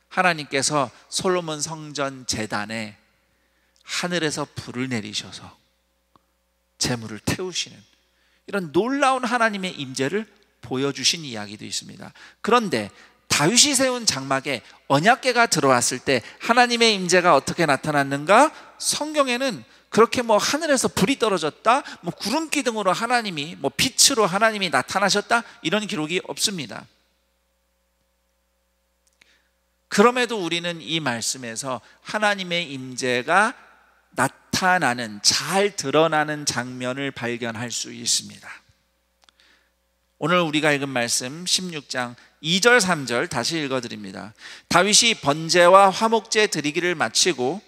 하나님께서 솔로몬 성전 제단에 하늘에서 불을 내리셔서 재물을 태우시는 이런 놀라운 하나님의 임재를 보여주신 이야기도 있습니다. 그런데 다윗이 세운 장막에 언약궤가 들어왔을 때 하나님의 임재가 어떻게 나타났는가? 성경에는 그렇게 하늘에서 불이 떨어졌다, 구름 기둥으로 하나님이, 빛으로 하나님이 나타나셨다, 이런 기록이 없습니다. 그럼에도 우리는 이 말씀에서 하나님의 임재가 나타나는, 잘 드러나는 장면을 발견할 수 있습니다. 오늘 우리가 읽은 말씀 16장 2절 3절 다시 읽어드립니다. 다윗이 번제와 화목제 드리기를 마치고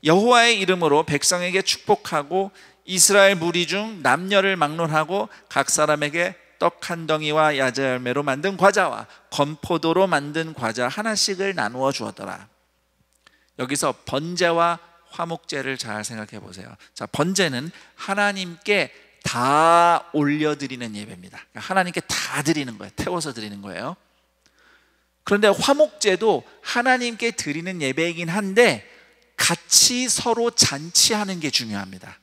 여호와의 이름으로 백성에게 축복하고 이스라엘 무리 중 남녀를 막론하고 각 사람에게 떡 한 덩이와 야자 열매로 만든 과자와 건포도로 만든 과자 하나씩을 나누어 주었더라. 여기서 번제와 화목제를 잘 생각해 보세요. 자, 번제는 하나님께 다 올려드리는 예배입니다. 하나님께 다 드리는 거예요. 태워서 드리는 거예요. 그런데 화목제도 하나님께 드리는 예배이긴 한데 같이 서로 잔치하는 게 중요합니다.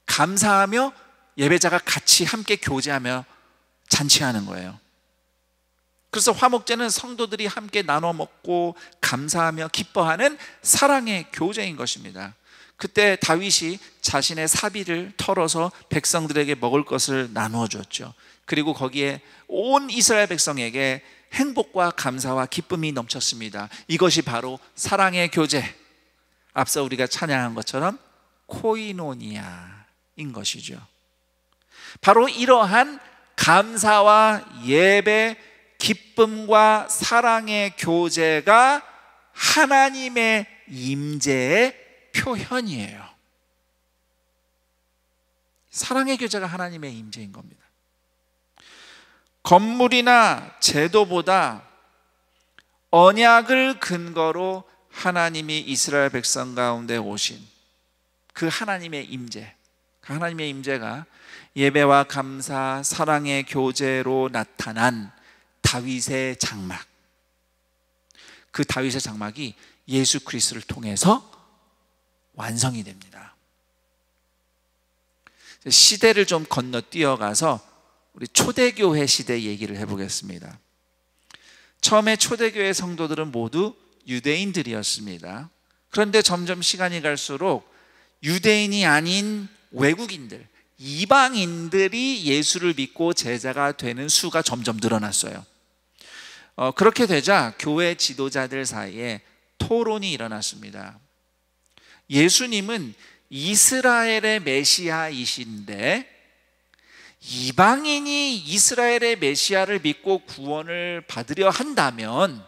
감사하며 예배자가 같이 함께 교제하며 잔치하는 거예요. 그래서 화목제는 성도들이 함께 나눠 먹고 감사하며 기뻐하는 사랑의 교제인 것입니다. 그때 다윗이 자신의 사비를 털어서 백성들에게 먹을 것을 나누어 줬죠. 그리고 거기에 온 이스라엘 백성에게 행복과 감사와 기쁨이 넘쳤습니다. 이것이 바로 사랑의 교제, 앞서 우리가 찬양한 것처럼 코이노니아인 것이죠. 바로 이러한 감사와 예배, 기쁨과 사랑의 교제가 하나님의 임재의 표현이에요. 사랑의 교제가 하나님의 임재인 겁니다. 건물이나 제도보다 언약을 근거로 하나님이 이스라엘 백성 가운데 오신 그 하나님의 임재, 그 하나님의 임재가 예배와 감사, 사랑의 교제로 나타난 다윗의 장막, 그 다윗의 장막이 예수 그리스도를 통해서 완성이 됩니다. 시대를 좀 건너뛰어가서 우리 초대교회 시대 얘기를 해보겠습니다. 처음에 초대교회 성도들은 모두 유대인들이었습니다. 그런데 점점 시간이 갈수록 유대인이 아닌 외국인들, 이방인들이 예수를 믿고 제자가 되는 수가 점점 늘어났어요. 그렇게 되자 교회 지도자들 사이에 토론이 일어났습니다. 예수님은 이스라엘의 메시아이신데 이방인이 이스라엘의 메시아를 믿고 구원을 받으려 한다면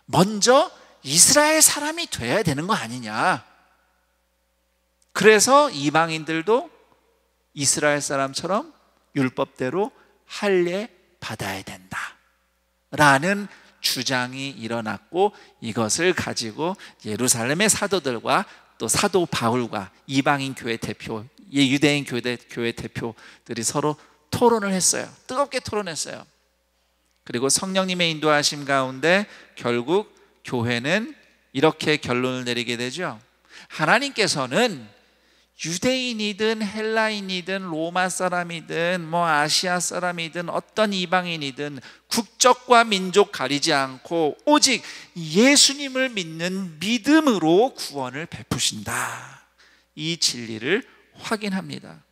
먼저 이스라엘 사람이 돼야 되는 거 아니냐. 그래서 이방인들도 이스라엘 사람처럼 율법대로 할례 받아야 된다 라는 주장이 일어났고, 이것을 가지고 예루살렘의 사도들과 또 사도 바울과 이방인 교회 대표, 유대인 교회 대표들이 서로 토론을 했어요. 뜨겁게 토론했어요. 그리고 성령님의 인도하심 가운데 결국 교회는 이렇게 결론을 내리게 되죠. 하나님께서는 유대인이든 헬라인이든 로마 사람이든 아시아 사람이든 어떤 이방인이든 국적과 민족 가리지 않고 오직 예수님을 믿는 믿음으로 구원을 베푸신다. 이 진리를 확인합니다.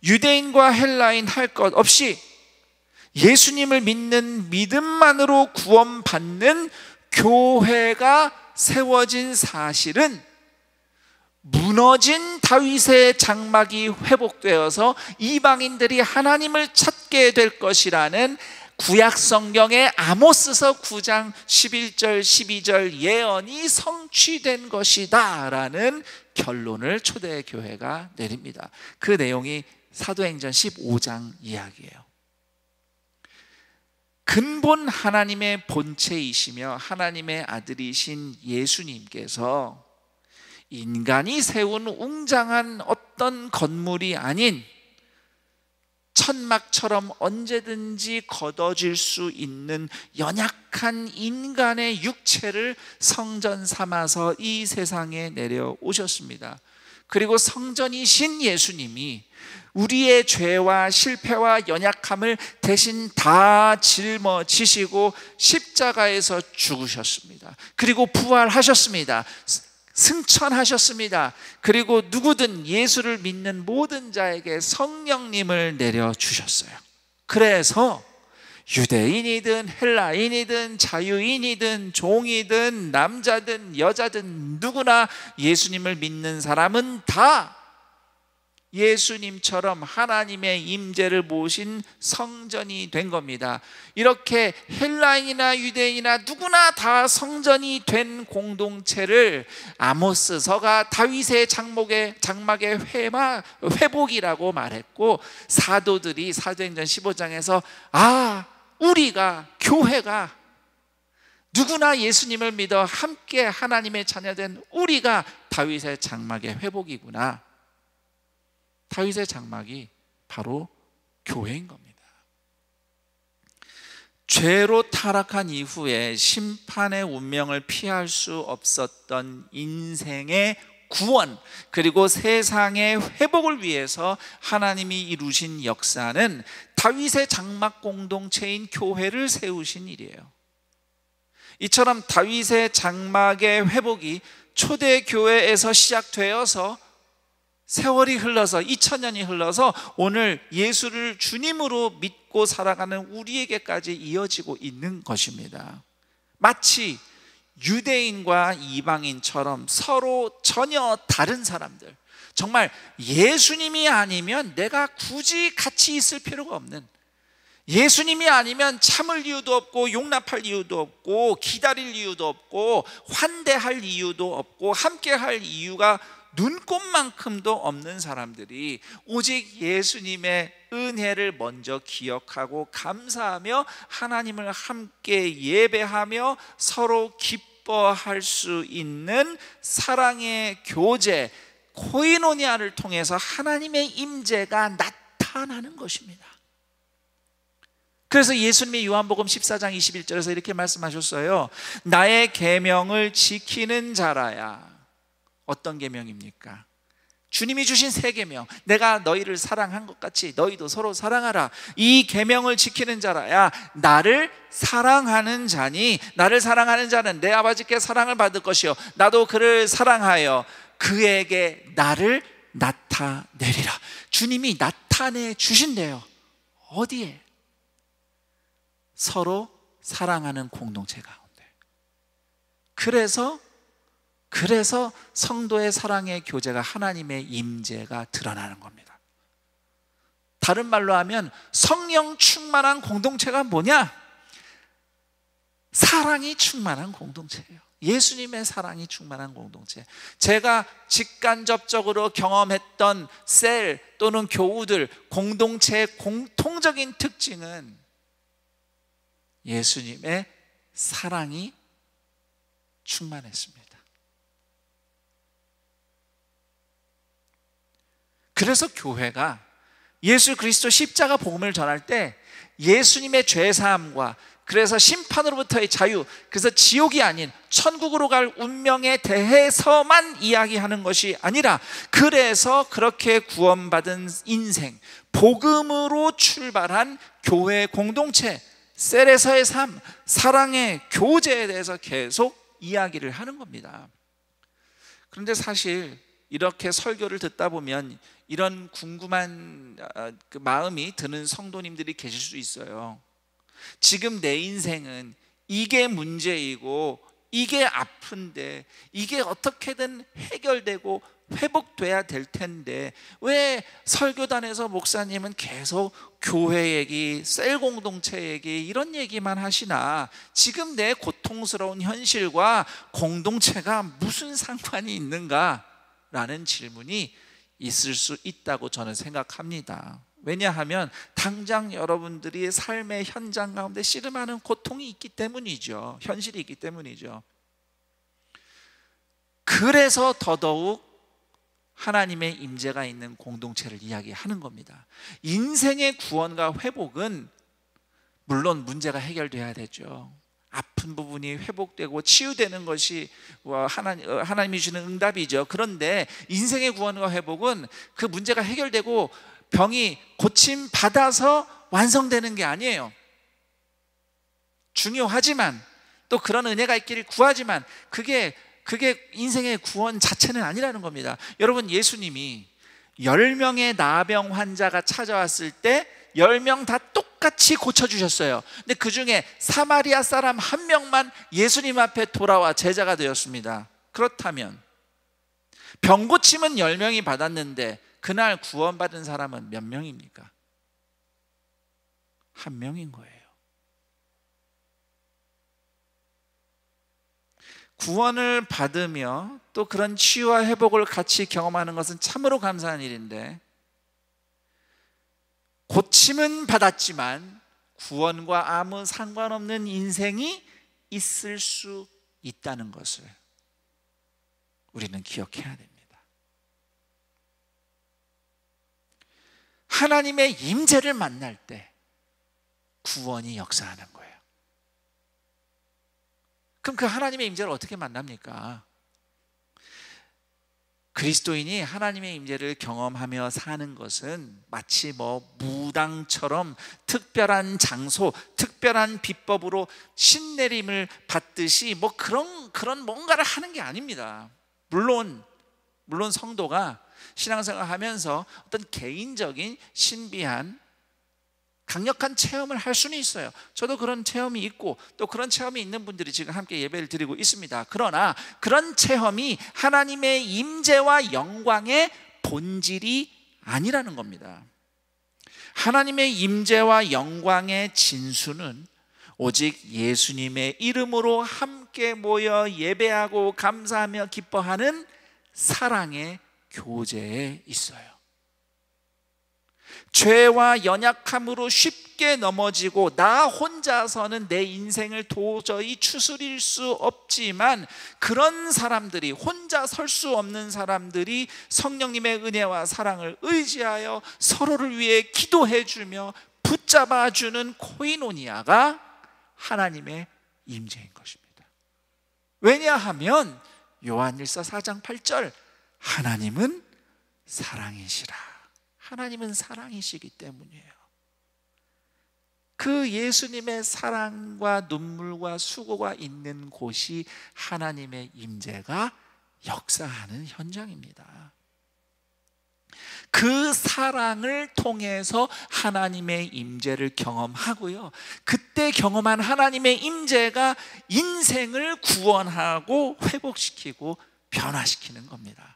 유대인과 헬라인 할 것 없이 예수님을 믿는 믿음만으로 구원받는 교회가 세워진 사실은 무너진 다윗의 장막이 회복되어서 이방인들이 하나님을 찾게 될 것이라는 구약 성경의 아모스서 9장 11절 12절 예언이 성취된 것이다 라는 결론을 초대교회가 내립니다. 그 내용이 사도행전 15장 이야기예요. 근본 하나님의 본체이시며 하나님의 아들이신 예수님께서 인간이 세운 웅장한 어떤 건물이 아닌 천막처럼 언제든지 걷어질 수 있는 연약한 인간의 육체를 성전 삼아서 이 세상에 내려오셨습니다. 그리고 성전이신 예수님이 우리의 죄와 실패와 연약함을 대신 다 짊어지시고 십자가에서 죽으셨습니다. 그리고 부활하셨습니다. 승천하셨습니다. 그리고 누구든 예수를 믿는 모든 자에게 성령님을 내려주셨어요. 그래서 유대인이든 헬라인이든 자유인이든 종이든 남자든 여자든 누구나 예수님을 믿는 사람은 다 예수님처럼 하나님의 임재를 모신 성전이 된 겁니다. 이렇게 헬라인이나 유대인이나 누구나 다 성전이 된 공동체를 아모스서가 다윗의 장막의 회복이라고 말했고, 사도들이 사도행전 15장에서 우리가 교회가 누구나 예수님을 믿어 함께 하나님의 자녀된 우리가 다윗의 장막의 회복이구나. 다윗의 장막이 바로 교회인 겁니다. 죄로 타락한 이후에 심판의 운명을 피할 수 없었던 인생의 구원, 그리고 세상의 회복을 위해서 하나님이 이루신 역사는 다윗의 장막 공동체인 교회를 세우신 일이에요. 이처럼 다윗의 장막의 회복이 초대교회에서 시작되어서 세월이 흘러서 2000년이 흘러서 오늘 예수를 주님으로 믿고 살아가는 우리에게까지 이어지고 있는 것입니다. 마치 유대인과 이방인처럼 서로 전혀 다른 사람들, 정말 예수님이 아니면 내가 굳이 같이 있을 필요가 없는, 예수님이 아니면 참을 이유도 없고 용납할 이유도 없고 기다릴 이유도 없고 환대할 이유도 없고 함께할 이유가 눈꼽만큼도 없는 사람들이 오직 예수님의 은혜를 먼저 기억하고 감사하며 하나님을 함께 예배하며 서로 기뻐할 수 있는 사랑의 교제, 코이노니아를 통해서 하나님의 임재가 나타나는 것입니다. 그래서 예수님이 요한복음 14장 21절에서 이렇게 말씀하셨어요. 나의 계명을 지키는 자라야. 어떤 계명입니까? 주님이 주신 새 계명, 내가 너희를 사랑한 것 같이 너희도 서로 사랑하라. 이 계명을 지키는 자라야 나를 사랑하는 자니, 나를 사랑하는 자는 내 아버지께 사랑을 받을 것이요 나도 그를 사랑하여 그에게 나를 나타내리라. 주님이 나타내 주신대요. 어디에? 서로 사랑하는 공동체 가운데. 그래서 성도의 사랑의 교제가 하나님의 임재가 드러나는 겁니다. 다른 말로 하면 성령 충만한 공동체가 뭐냐? 사랑이 충만한 공동체예요. 예수님의 사랑이 충만한 공동체. 제가 직간접적으로 경험했던 셀 또는 교우들 공동체의 공통적인 특징은 예수님의 사랑이 충만했습니다. 그래서 교회가 예수 그리스도 십자가 복음을 전할 때 예수님의 죄사함과 그래서 심판으로부터의 자유, 그래서 지옥이 아닌 천국으로 갈 운명에 대해서만 이야기하는 것이 아니라, 그래서 그렇게 구원받은 인생, 복음으로 출발한 교회 공동체, 셀에서의 삶, 사랑의 교제에 대해서 계속 이야기를 하는 겁니다. 그런데 사실 이렇게 설교를 듣다 보면 이런 궁금한 그 마음이 드는 성도님들이 계실 수 있어요. 지금 내 인생은 이게 문제이고 이게 아픈데 이게 어떻게든 해결되고 회복돼야 될 텐데 왜 설교단에서 목사님은 계속 교회 얘기, 셀 공동체 얘기 이런 얘기만 하시나? 지금 내 고통스러운 현실과 공동체가 무슨 상관이 있는가? 라는 질문이 있을 수 있다고 저는 생각합니다. 왜냐하면 당장 여러분들이 삶의 현장 가운데 씨름하는 고통이 있기 때문이죠. 현실이 있기 때문이죠. 그래서 더더욱 하나님의 임재가 있는 공동체를 이야기하는 겁니다. 인생의 구원과 회복은 물론 문제가 해결돼야 되죠. 아픈 부분이 회복되고 치유되는 것이 하나님이 주는 응답이죠. 그런데 인생의 구원과 회복은 그 문제가 해결되고 병이 고침 받아서 완성되는 게 아니에요. 중요하지만 또 그런 은혜가 있기를 구하지만 그게 인생의 구원 자체는 아니라는 겁니다. 여러분, 예수님이 10명의 나병 환자가 찾아왔을 때 10명 다 똑같이 고쳐주셨어요. 근데 그 중에 사마리아 사람 한 명만 예수님 앞에 돌아와 제자가 되었습니다. 그렇다면 병 고침은 10명이 받았는데 그날 구원받은 사람은 몇 명입니까? 한 명인 거예요. 구원을 받으며 또 그런 치유와 회복을 같이 경험하는 것은 참으로 감사한 일인데, 고침은 받았지만 구원과 아무 상관없는 인생이 있을 수 있다는 것을 우리는 기억해야 됩니다. 하나님의 임재를 만날 때 구원이 역사하는 거예요. 그럼 그 하나님의 임재를 어떻게 만납니까? 그리스도인이 하나님의 임재를 경험하며 사는 것은 마치 무당처럼 특별한 장소, 특별한 비법으로 신내림을 받듯이 그런 뭔가를 하는 게 아닙니다. 물론 성도가 신앙생활을 하면서 어떤 개인적인 신비한 강력한 체험을 할 수는 있어요. 저도 그런 체험이 있고 또 그런 체험이 있는 분들이 지금 함께 예배를 드리고 있습니다. 그러나 그런 체험이 하나님의 임재와 영광의 본질이 아니라는 겁니다. 하나님의 임재와 영광의 진수는 오직 예수님의 이름으로 함께 모여 예배하고 감사하며 기뻐하는 사랑의 교제에 있어요. 죄와 연약함으로 쉽게 넘어지고 나 혼자서는 내 인생을 도저히 추스릴 수 없지만, 그런 사람들이, 혼자 설 수 없는 사람들이 성령님의 은혜와 사랑을 의지하여 서로를 위해 기도해주며 붙잡아주는 코이노니아가 하나님의 임재인 것입니다. 왜냐하면 요한일서 4장 8절, 하나님은 사랑이시라. 하나님은 사랑이시기 때문이에요. 그 예수님의 사랑과 눈물과 수고가 있는 곳이 하나님의 임재가 역사하는 현장입니다. 그 사랑을 통해서 하나님의 임재를 경험하고요, 그때 경험한 하나님의 임재가 인생을 구원하고 회복시키고 변화시키는 겁니다.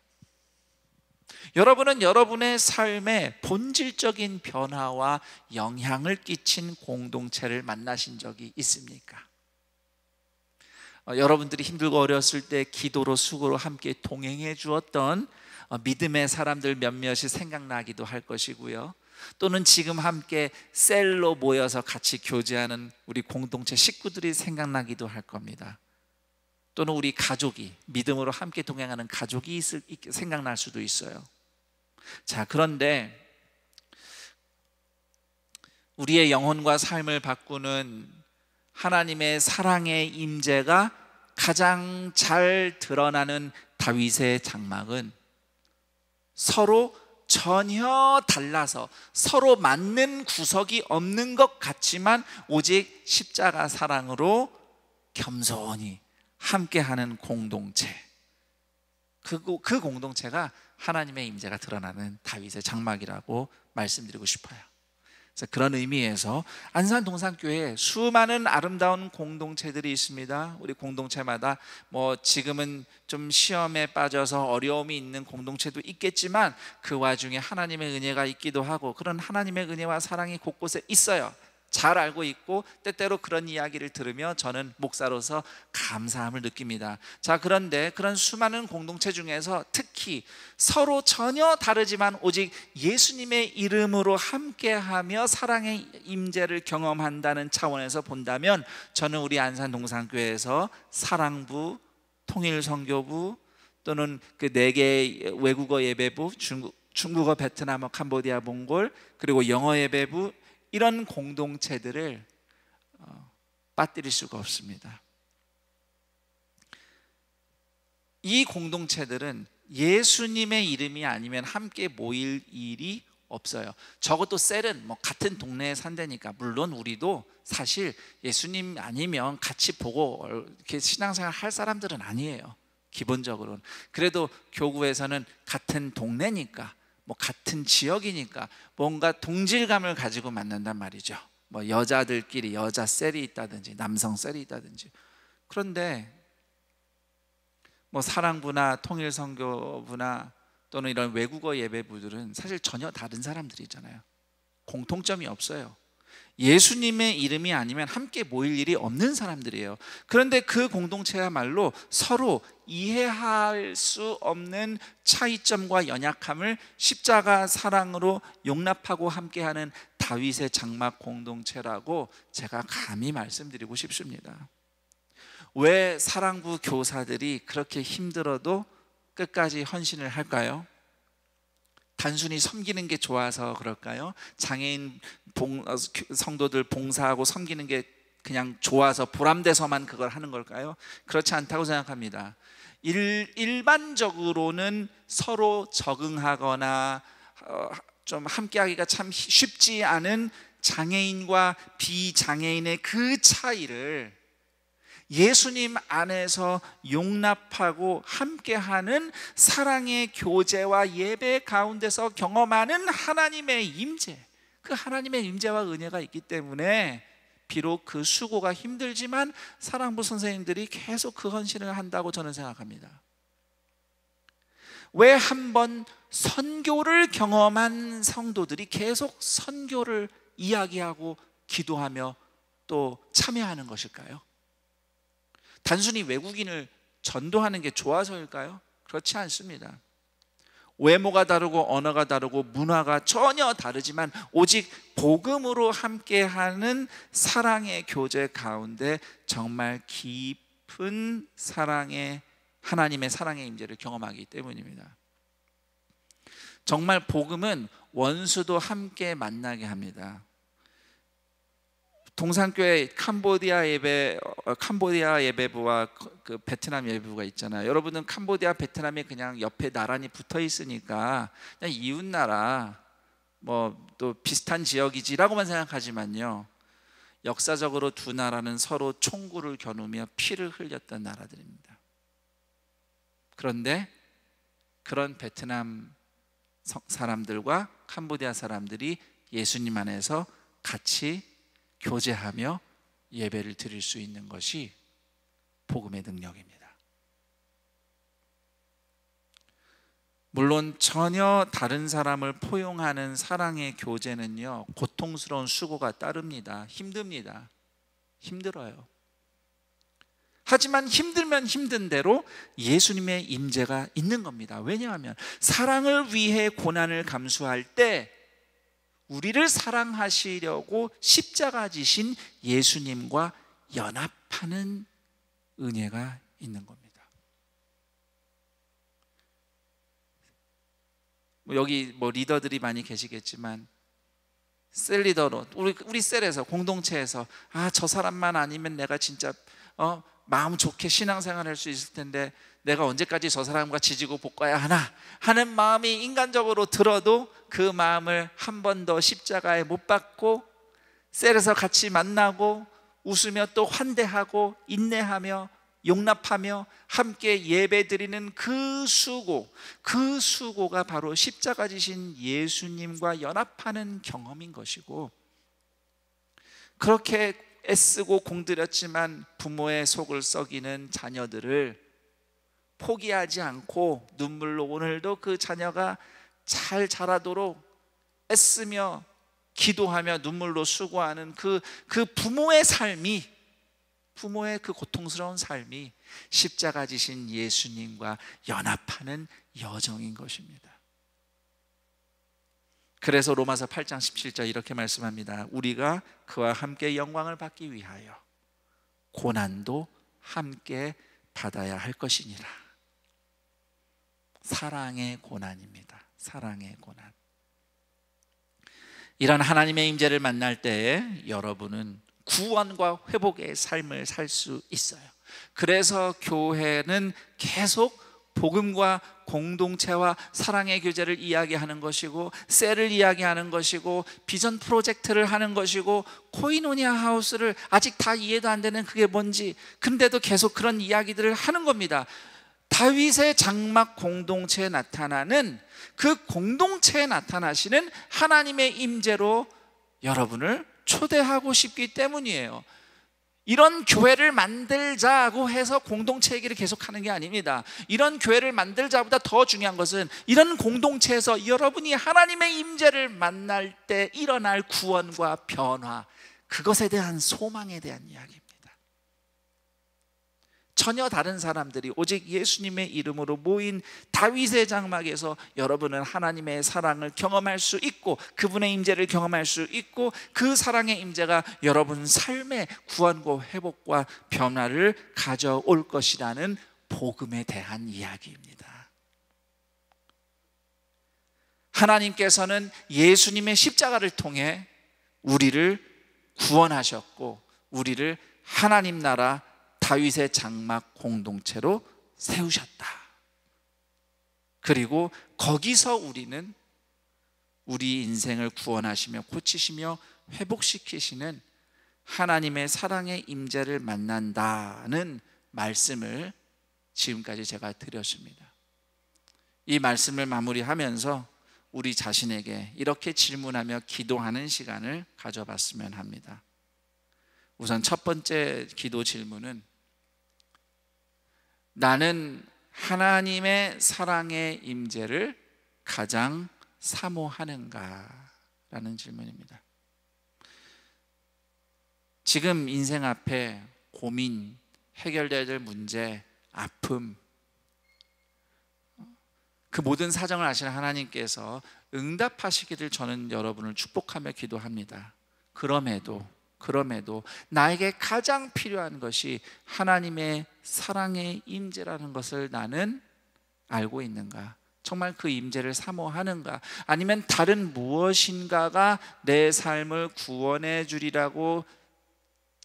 여러분은 여러분의 삶에 본질적인 변화와 영향을 끼친 공동체를 만나신 적이 있습니까? 여러분들이 힘들고 어려웠을 때 기도로 수고로 함께 동행해 주었던 믿음의 사람들 몇몇이 생각나기도 할 것이고요, 또는 지금 함께 셀로 모여서 같이 교제하는 우리 공동체 식구들이 생각나기도 할 겁니다. 또는 우리 가족이, 믿음으로 함께 동행하는 가족이 생각날 수도 있어요. 자, 그런데 우리의 영혼과 삶을 바꾸는 하나님의 사랑의 임재가 가장 잘 드러나는 다윗의 장막은 서로 전혀 달라서 서로 맞는 구석이 없는 것 같지만 오직 십자가 사랑으로 겸손히 함께하는 공동체, 그 공동체가 하나님의 임재가 드러나는 다윗의 장막이라고 말씀드리고 싶어요. 그래서 그런 의미에서 안산 동산교회에 수많은 아름다운 공동체들이 있습니다. 우리 공동체마다 뭐 지금은 좀 시험에 빠져서 어려움이 있는 공동체도 있겠지만 그 와중에 하나님의 은혜가 있기도 하고 그런 하나님의 은혜와 사랑이 곳곳에 있어요. 잘 알고 있고 때때로 그런 이야기를 들으며 저는 목사로서 감사함을 느낍니다. 자, 그런데 그런 수많은 공동체 중에서 특히 서로 전혀 다르지만 오직 예수님의 이름으로 함께하며 사랑의 임재를 경험한다는 차원에서 본다면 저는 우리 안산 동산교회에서 사랑부, 통일선교부 또는 그 4개 외국어 예배부, 중국어, 베트남어, 캄보디아, 몽골, 그리고 영어 예배부, 이런 공동체들을 빠뜨릴 수가 없습니다. 이 공동체들은 예수님의 이름이 아니면 함께 모일 일이 없어요. 적어도 셀은 뭐 같은 동네에 산다니까. 물론 우리도 사실 예수님 아니면 같이 보고 이렇게 신앙생활 할 사람들은 아니에요. 기본적으로는. 그래도 교구에서는 같은 동네니까, 뭐 같은 지역이니까 뭔가 동질감을 가지고 만난단 말이죠. 뭐 여자들끼리 여자 셀이 있다든지 남성 셀이 있다든지. 그런데 뭐 사랑부나 통일선교부나 또는 이런 외국어 예배부들은 사실 전혀 다른 사람들이잖아요. 공통점이 없어요. 예수님의 이름이 아니면 함께 모일 일이 없는 사람들이에요. 그런데 그 공동체야말로 서로 이해할 수 없는 차이점과 연약함을 십자가 사랑으로 용납하고 함께하는 다윗의 장막 공동체라고 제가 감히 말씀드리고 싶습니다. 왜 사랑부 교사들이 그렇게 힘들어도 끝까지 헌신을 할까요? 단순히 섬기는 게 좋아서 그럴까요? 장애인 성도들 봉사하고 섬기는 게 그냥 좋아서 보람돼서만 그걸 하는 걸까요? 그렇지 않다고 생각합니다. 일반적으로는 서로 적응하거나 좀 함께하기가 참 쉽지 않은 장애인과 비장애인의 그 차이를 예수님 안에서 용납하고 함께하는 사랑의 교제와 예배 가운데서 경험하는 하나님의 임재, 그 하나님의 임재와 은혜가 있기 때문에 비록 그 수고가 힘들지만 사랑부 선생님들이 계속 그 헌신을 한다고 저는 생각합니다. 왜 한번 선교를 경험한 성도들이 계속 선교를 이야기하고 기도하며 또 참여하는 것일까요? 단순히 외국인을 전도하는 게 좋아서일까요? 그렇지 않습니다. 외모가 다르고 언어가 다르고 문화가 전혀 다르지만 오직 복음으로 함께하는 사랑의 교제 가운데 정말 깊은 사랑의 하나님의 사랑의 임재를 경험하기 때문입니다. 정말 복음은 원수도 함께 만나게 합니다. 동산교회 캄보디아 예배부와 그 베트남 예배부가 있잖아요. 여러분은 캄보디아, 베트남이 그냥 옆에 나란히 붙어 있으니까 그냥 이웃 나라, 뭐 또 비슷한 지역이지라고만 생각하지만요. 역사적으로 두 나라는 서로 총구를 겨누며 피를 흘렸던 나라들입니다. 그런데 그런 베트남 사람들과 캄보디아 사람들이 예수님 안에서 같이 교제하며 예배를 드릴 수 있는 것이 복음의 능력입니다. 물론 전혀 다른 사람을 포용하는 사랑의 교제는요, 고통스러운 수고가 따릅니다. 힘듭니다. 힘들어요. 하지만 힘들면 힘든 대로 예수님의 임재가 있는 겁니다. 왜냐하면 사랑을 위해 고난을 감수할 때 우리를 사랑하시려고 십자가 지신 예수님과 연합하는 은혜가 있는 겁니다. 여기 뭐 리더들이 많이 계시겠지만 셀 리더로 우리 셀에서 공동체에서 저 사람만 아니면 내가 진짜 마음 좋게 신앙생활할 수 있을 텐데 내가 언제까지 저 사람과 지지고 볶아야 하나 하는 마음이 인간적으로 들어도 그 마음을 한 번 더 십자가에 못 박고 셀에서 같이 만나고 웃으며 또 환대하고 인내하며 용납하며 함께 예배드리는 그 수고가 바로 십자가 지신 예수님과 연합하는 경험인 것이고, 그렇게 애쓰고 공들였지만 부모의 속을 썩이는 자녀들을 포기하지 않고 눈물로 오늘도 그 자녀가 잘 자라도록 애쓰며 기도하며 눈물로 수고하는 그 부모의 삶이, 부모의 그 고통스러운 삶이 십자가 지신 예수님과 연합하는 여정인 것입니다. 그래서 로마서 8장 17절 이렇게 말씀합니다. 우리가 그와 함께 영광을 받기 위하여 고난도 함께 받아야 할 것이니라. 사랑의 고난입니다. 사랑의 고난. 이런 하나님의 임재를 만날 때에 여러분은 구원과 회복의 삶을 살 수 있어요. 그래서 교회는 계속 복음과 공동체와 사랑의 교제를 이야기하는 것이고, 셀을 이야기하는 것이고, 비전 프로젝트를 하는 것이고, 코이노니아 하우스를 아직 다 이해도 안 되는 그게 뭔지 근데도 계속 그런 이야기들을 하는 겁니다. 다윗의 장막 공동체에 나타나는 그 공동체에 나타나시는 하나님의 임재로 여러분을 초대하고 싶기 때문이에요. 이런 교회를 만들자고 해서 공동체 얘기를 계속하는 게 아닙니다. 이런 교회를 만들자보다 더 중요한 것은 이런 공동체에서 여러분이 하나님의 임재를 만날 때 일어날 구원과 변화, 그것에 대한 소망에 대한 이야기입니다. 전혀 다른 사람들이 오직 예수님의 이름으로 모인 다윗의 장막에서 여러분은 하나님의 사랑을 경험할 수 있고, 그분의 임재를 경험할 수 있고, 그 사랑의 임재가 여러분 삶의 구원과 회복과 변화를 가져올 것이라는 복음에 대한 이야기입니다. 하나님께서는 예수님의 십자가를 통해 우리를 구원하셨고, 우리를 하나님 나라 다윗의 장막 공동체로 세우셨다. 그리고 거기서 우리는 우리 인생을 구원하시며 고치시며 회복시키시는 하나님의 사랑의 임재를 만난다는 말씀을 지금까지 제가 드렸습니다. 이 말씀을 마무리하면서 우리 자신에게 이렇게 질문하며 기도하는 시간을 가져봤으면 합니다. 우선 첫 번째 기도 질문은, 나는 하나님의 사랑의 임재를 가장 사모하는가? 라는 질문입니다. 지금 인생 앞에 고민, 해결돼야 될 문제, 아픔, 그 모든 사정을 아시는 하나님께서 응답하시기를 저는 여러분을 축복하며 기도합니다. 그럼에도 나에게 가장 필요한 것이 하나님의 사랑의 임재라는 것을 나는 알고 있는가? 정말 그 임재를 사모하는가? 아니면 다른 무엇인가가 내 삶을 구원해 주리라고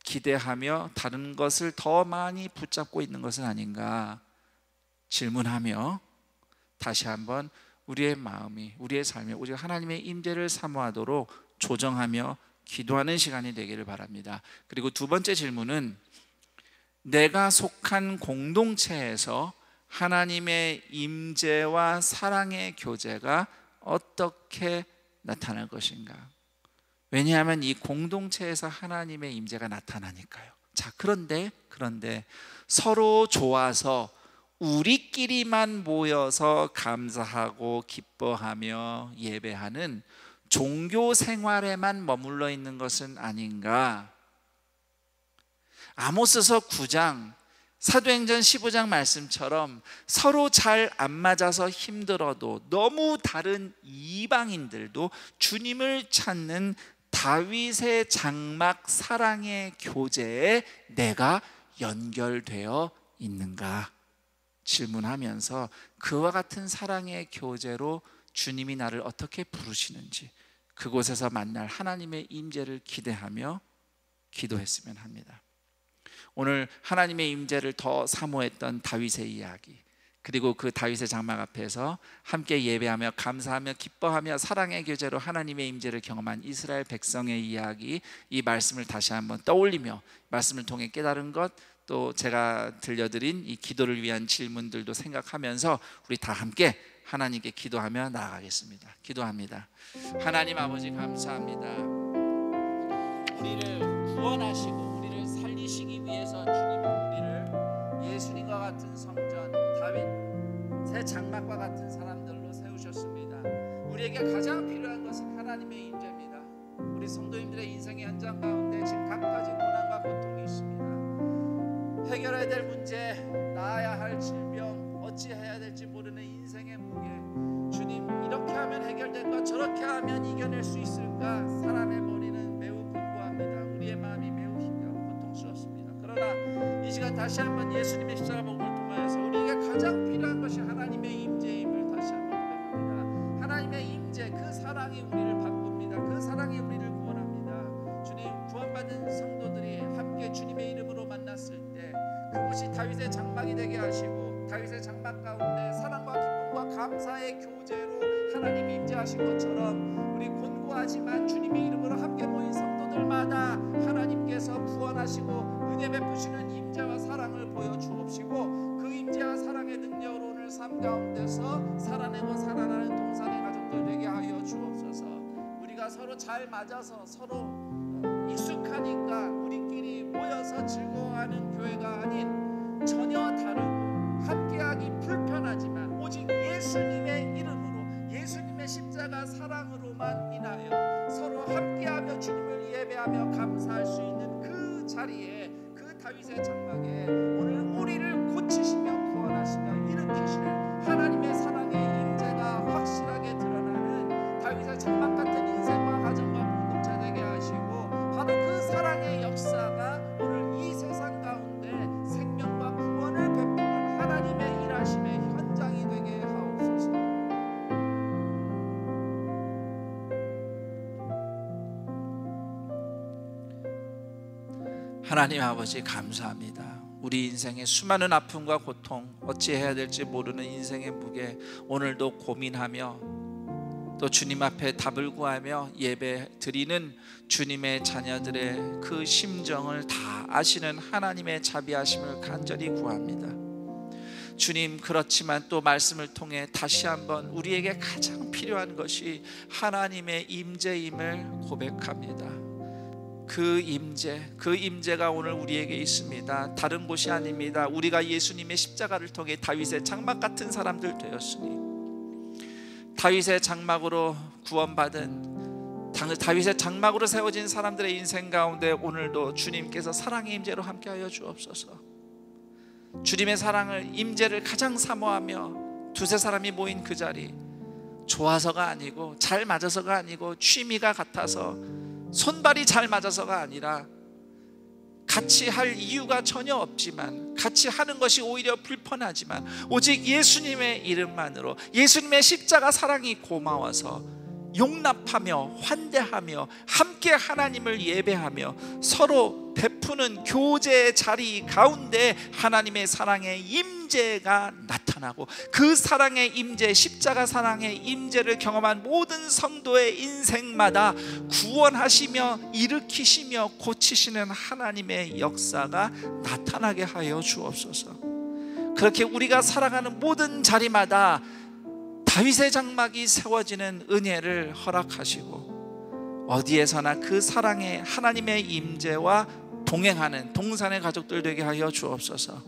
기대하며 다른 것을 더 많이 붙잡고 있는 것은 아닌가 질문하며, 다시 한번 우리의 마음이, 우리의 삶이 오직 하나님의 임재를 사모하도록 조정하며 기도하는 시간이 되기를 바랍니다. 그리고 두 번째 질문은, 내가 속한 공동체에서 하나님의 임재와 사랑의 교제가 어떻게 나타날 것인가? 왜냐하면 이 공동체에서 하나님의 임재가 나타나니까요. 자, 그런데 서로 좋아서 우리끼리만 모여서 감사하고 기뻐하며 예배하는 종교 생활에만 머물러 있는 것은 아닌가? 아모스서 9장, 사도행전 15장 말씀처럼 서로 잘 안 맞아서 힘들어도 너무 다른 이방인들도 주님을 찾는 다윗의 장막 사랑의 교제에 내가 연결되어 있는가 질문하면서 그와 같은 사랑의 교제로 주님이 나를 어떻게 부르시는지, 그곳에서 만날 하나님의 임재를 기대하며 기도했으면 합니다. 오늘 하나님의 임재를 더 사모했던 다윗의 이야기, 그리고 그 다윗의 장막 앞에서 함께 예배하며 감사하며 기뻐하며 사랑의 교제로 하나님의 임재를 경험한 이스라엘 백성의 이야기, 이 말씀을 다시 한번 떠올리며 말씀을 통해 깨달은 것, 또 제가 들려드린 이 기도를 위한 질문들도 생각하면서 우리 다 함께 하나님께 기도하며 나아가겠습니다. 기도합니다. 하나님 아버지, 감사합니다. 우리를 구원하시고 우리를 살리시기 위해서 주님이 우리를 예수님과 같은 성전, 다윗의 장막과 같은 사람들로 세우셨습니다. 우리에게 가장 필요한 것은 하나님의 임재입니다. 우리 성도님들의 인생의 현장 가운데 지금 각가지 고난과 고통이 있습니다. 해결해야 될 문제, 나아야 할 질병, 어찌해야 될지 모르는 인생의 무게, 주님, 이렇게 하면 해결될까, 저렇게 하면 이겨낼 수 있을까? 사람의 머리는 매우 공고합니다. 우리의 마음이 매우 힘겹고 고통스럽습니다. 그러나 이 시간 다시 한번 예수님의 십자가 복음을 통하여서 우리에게 가장 필요한 것이 하나님의 임재임을 다시 한번 고백합니다. 하나님의 임재, 그 사랑이 우리를 바꿉니다. 그 사랑이 우리를 구원합니다. 주님, 구원받은 성도들이 함께 주님의 이름으로 만났을 때 그곳이 다윗의 장막이 되게 하시고, 다윗의 장막 가운데 사랑과 기쁨과 감사의 교제로 하나님이 임재하신 것처럼 우리 곤고하지만 주님의 이름으로 함께 모인 성도들마다 하나님께서 구원하시고 은혜 베푸시는 임재와 사랑을 보여주옵시고, 그 임재와 사랑의 능력으로 오늘 삶 가운데서 살아내고 살아나는 동산의 가족들 되게 하여 주옵소서. 우리가 서로 잘 맞아서 서로 익숙하니까 우리끼리 모여서 즐거워하는 교회가 아닌, 전혀 다르고 함께하기 불편하지만 오직 예수님의 이름으로, 예수님의 십자가 사랑으로만 인하여 서로 함께하며 주님을 예배하며 감사할 수 있는 그 자리에, 그 다윗의 장막에 오늘 우리를 고치시며 구원하시며 일으키시는 하나님의 사랑의 임재가 확실하게 드러나는 다윗의 장막 같은 인생과 가정과 공동체 되게 하시고, 바로 그 사랑의 역사가 오늘 이 세상 가운데 생명과 구원을 베푸는 하나님의 일하심의 현장이 되게 하옵소서. 하나님 아버지, 감사합니다. 우리 인생의 수많은 아픔과 고통, 어찌해야 될지 모르는 인생의 무게, 오늘도 고민하며 또 주님 앞에 답을 구하며 예배 드리는 주님의 자녀들의 그 심정을 다 아시는 하나님의 자비하심을 간절히 구합니다. 주님, 그렇지만 또 말씀을 통해 다시 한번 우리에게 가장 필요한 것이 하나님의 임재임을 고백합니다. 그 임재가 오늘 우리에게 있습니다. 다른 곳이 아닙니다. 우리가 예수님의 십자가를 통해 다윗의 장막 같은 사람들 되었으니, 다윗의 장막으로 구원받은, 다윗의 장막으로 세워진 사람들의 인생 가운데 오늘도 주님께서 사랑의 임재로 함께하여 주옵소서. 주님의 사랑을, 임재를 가장 사모하며 두세 사람이 모인 그 자리, 좋아서가 아니고 잘 맞아서가 아니고 취미가 같아서 손발이 잘 맞아서가 아니라, 같이 할 이유가 전혀 없지만, 같이 하는 것이 오히려 불편하지만 오직 예수님의 이름만으로, 예수님의 십자가 사랑이 고마워서 용납하며 환대하며 함께 하나님을 예배하며 서로 베푸는 교제의 자리 가운데 하나님의 사랑의 임재가 나타나고, 그 사랑의 임재, 십자가 사랑의 임재를 경험한 모든 성도의 인생마다 구원하시며 일으키시며 고치시는 하나님의 역사가 나타나게 하여 주옵소서. 그렇게 우리가 살아가는 모든 자리마다 다윗의 장막이 세워지는 은혜를 허락하시고, 어디에서나 그 사랑의 하나님의 임재와 동행하는 동산의 가족들 되게 하여 주옵소서.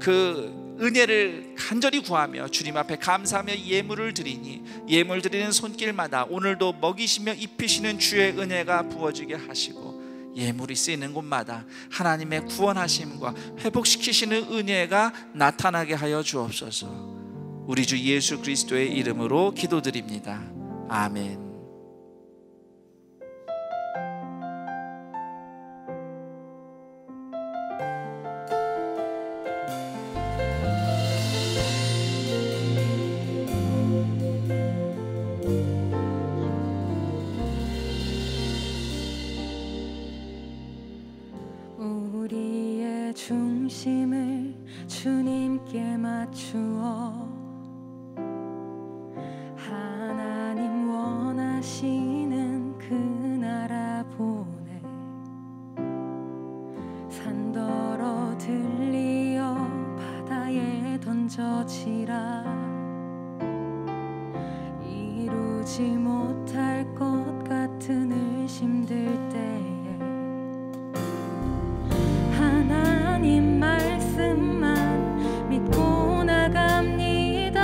그 은혜를 간절히 구하며 주님 앞에 감사하며 예물을 드리니, 예물 드리는 손길마다 오늘도 먹이시며 입히시는 주의 은혜가 부어지게 하시고, 예물이 쓰이는 곳마다 하나님의 구원하심과 회복시키시는 은혜가 나타나게 하여 주옵소서. 우리 주 예수 그리스도의 이름으로 기도드립니다. 아멘. 중심을 주님께 맞추어 하나님 원하시는 그 나라 보내 산더러 들리어 바다에 던져지라 이루지 못할 것 같은 의심들 때에 하나님 말씀만 믿고 나갑니다.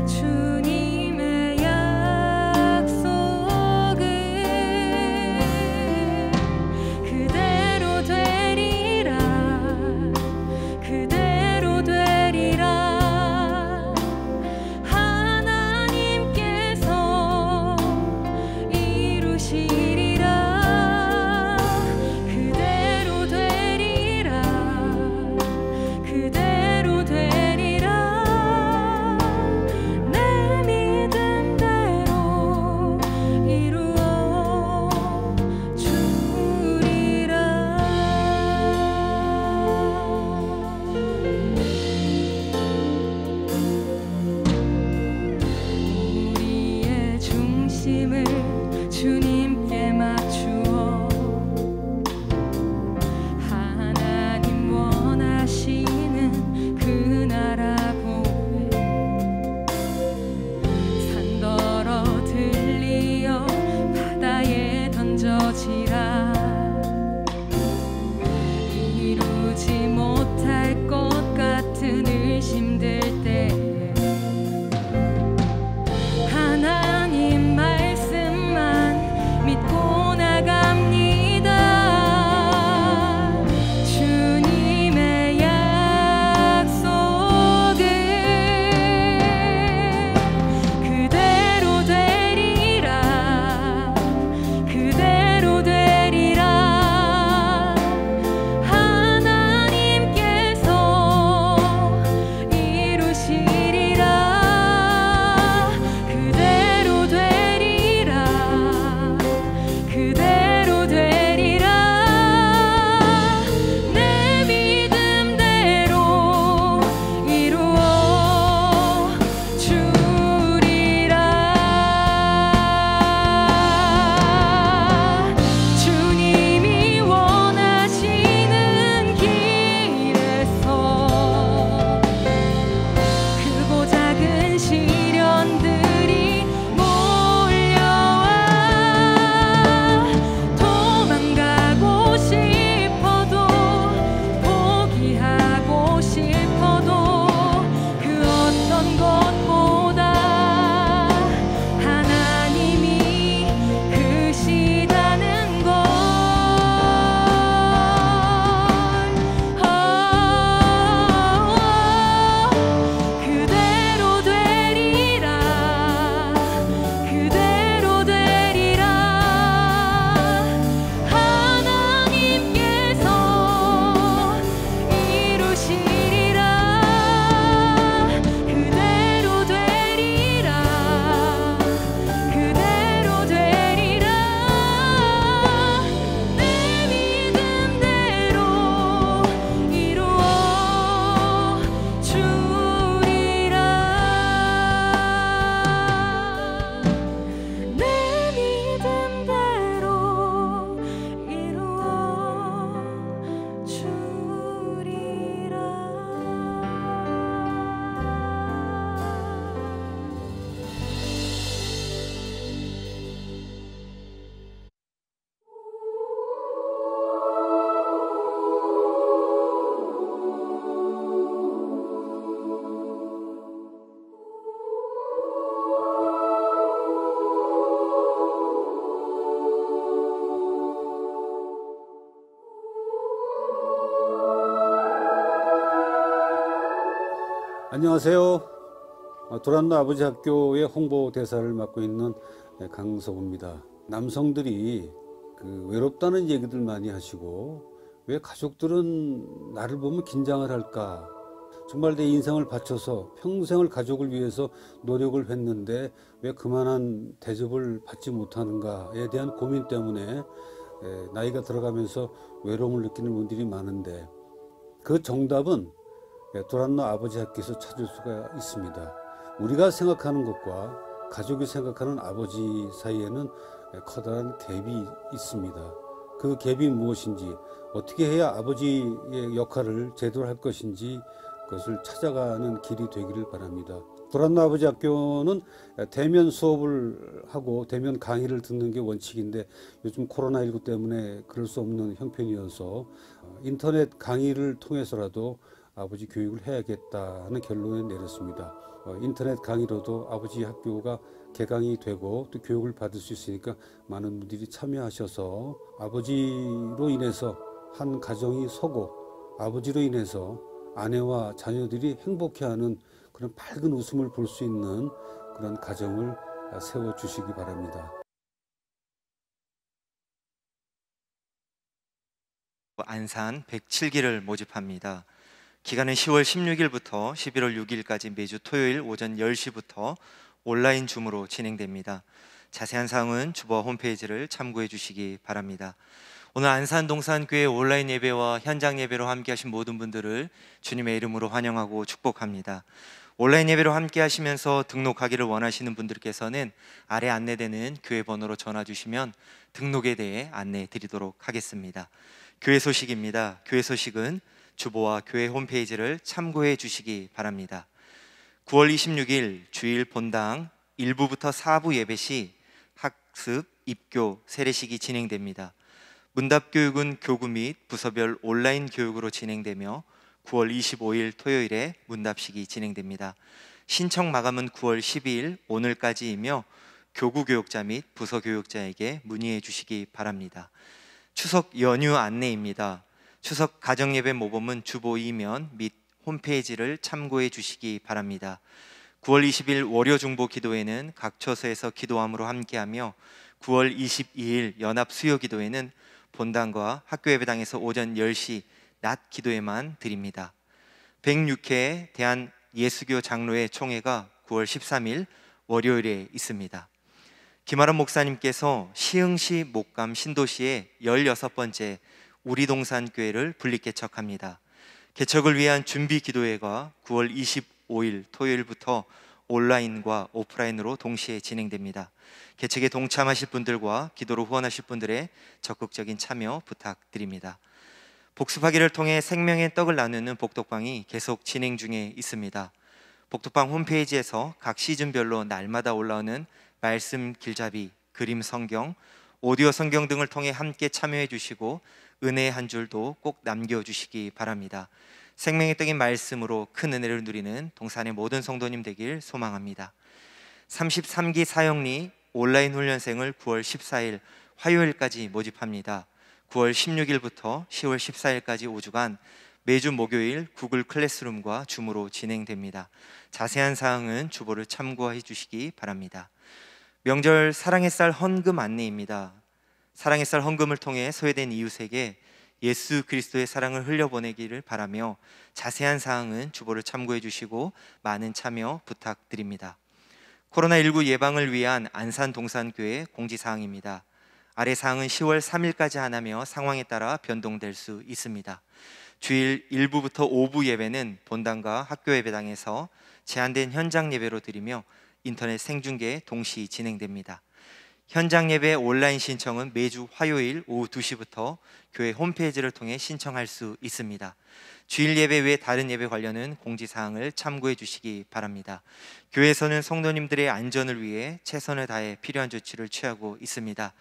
주님의 약속은 그대로 되리라 그대로 되리라 하나님께서 이루시리라 그대로 되리라 그대로 되리라 내 믿음대로 이루어 주리라 우리의 중심을 주님께 맞추어 하나님 원하시는 그 나라 보내 산더러 들리어 바다에 던져지라 이루지 못할 것 같은 의심들 때에 하나님 말씀만 믿고 나갑니다. 주님의 약속은 그대로 되리라 그대로 되리라 하나님께서 이루시리라 그대로 되리라 그대로 되리라 내 믿음대로 이루어 주리라 주님이 원하시는 길에서 크고 작은 시련들이 몰려와 도망가고 싶어도 포기하고 싶어도 그 어떤 것보다 하나님이 크시다는 걸 그대로 되리라 그대로 되리라 하나님께서 이루시리라 그대로 되리라 그대로 되리라 내 믿음대로 이루어 주리라 내 믿음대로 이루어 주리라 안녕하세요. 도란노 아버지 학교의 홍보 대사를 맡고 있는 강석우입니다. 남성들이 외롭다는 얘기들 많이 하시고 왜 가족들은 나를 보면 긴장을 할까? 정말 내 인생을 바쳐서 평생을 가족을 위해서 노력을 했는데 왜 그만한 대접을 받지 못하는가에 대한 고민 때문에 나이가 들어가면서 외로움을 느끼는 분들이 많은데 그 정답은 도란노 아버지 학교에서 찾을 수가 있습니다. 우리가 생각하는 것과 가족이 생각하는 아버지 사이에는 커다란 갭이 있습니다. 그 갭이 무엇인지, 어떻게 해야 아버지의 역할을 제대로 할 것인지 그것을 찾아가는 길이 되기를 바랍니다. 도란노 아버지 학교는 대면 수업을 하고 대면 강의를 듣는 게 원칙인데 요즘 코로나19 때문에 그럴 수 없는 형편이어서 인터넷 강의를 통해서라도 아버지 교육을 해야겠다는 결론을 내렸습니다. 인터넷 강의로도 아버지 학교가 개강이 되고 또 교육을 받을 수 있으니까 많은 분들이 참여하셔서 아버지로 인해서 한 가정이 서고 아버지로 인해서 아내와 자녀들이 행복해하는 그런 밝은 웃음을 볼 수 있는 그런 가정을 세워주시기 바랍니다. 안산 107기를 모집합니다. 기간은 10월 16일부터 11월 6일까지 매주 토요일 오전 10시부터 온라인 줌으로 진행됩니다. 자세한 사항은 주보 홈페이지를 참고해 주시기 바랍니다. 오늘 안산 동산교회 온라인 예배와 현장 예배로 함께 하신 모든 분들을 주님의 이름으로 환영하고 축복합니다. 온라인 예배로 함께 하시면서 등록하기를 원하시는 분들께서는 아래 안내되는 교회 번호로 전화 주시면 등록에 대해 안내해 드리도록 하겠습니다. 교회 소식입니다. 교회 소식은 주보와 교회 홈페이지를 참고해 주시기 바랍니다. 9월 26일 주일 본당 1부부터 4부 예배 시 학습, 입교, 세례식이 진행됩니다. 문답교육은 교구 및 부서별 온라인 교육으로 진행되며 9월 25일 토요일에 문답식이 진행됩니다. 신청 마감은 9월 12일 오늘까지이며 교구 교육자 및 부서 교육자에게 문의해 주시기 바랍니다. 추석 연휴 안내입니다. 추석 가정예배 모범은 주보 2면 및 홈페이지를 참고해 주시기 바랍니다. 9월 20일 월요 중보 기도회는 각 처소에서 기도함으로 함께하며 9월 22일 연합 수요 기도회는 본당과 학교예배당에서 오전 10시 낮 기도회만 드립니다. 106회 대한 예수교 장로회 총회가 9월 13일 월요일에 있습니다. 김아람 목사님께서 시흥시 목감 신도시의 16번째 우리동산교회를 분립개척합니다. 개척을 위한 준비 기도회가 9월 25일 토요일부터 온라인과 오프라인으로 동시에 진행됩니다. 개척에 동참하실 분들과 기도로 후원하실 분들의 적극적인 참여 부탁드립니다. 복습하기를 통해 생명의 떡을 나누는 복덕방이 계속 진행 중에 있습니다. 복덕방 홈페이지에서 각 시즌별로 날마다 올라오는 말씀 길잡이, 그림 성경, 오디오 성경 등을 통해 함께 참여해 주시고 은혜의 한 줄도 꼭 남겨주시기 바랍니다. 생명의 떡인 말씀으로 큰 은혜를 누리는 동산의 모든 성도님 되길 소망합니다. 33기 사역리 온라인 훈련생을 9월 14일 화요일까지 모집합니다. 9월 16일부터 10월 14일까지 5주간 매주 목요일 구글 클래스룸과 줌으로 진행됩니다. 자세한 사항은 주보를 참고해 주시기 바랍니다. 명절 사랑의 쌀 헌금 안내입니다. 사랑의 쌀 헌금을 통해 소외된 이웃에게 예수 그리스도의 사랑을 흘려보내기를 바라며 자세한 사항은 주보를 참고해 주시고 많은 참여 부탁드립니다. 코로나19 예방을 위한 안산 동산교회 공지사항입니다. 아래 사항은 10월 3일까지 하나며 상황에 따라 변동될 수 있습니다. 주일 1부부터 5부 예배는 본당과 학교 예배당에서 제한된 현장 예배로 드리며 인터넷 생중계 동시 진행됩니다. 현장 예배 온라인 신청은 매주 화요일 오후 2시부터 교회 홈페이지를 통해 신청할 수 있습니다. 주일 예배 외 다른 예배 관련은 공지사항을 참고해 주시기 바랍니다. 교회에서는 성도님들의 안전을 위해 최선을 다해 필요한 조치를 취하고 있습니다.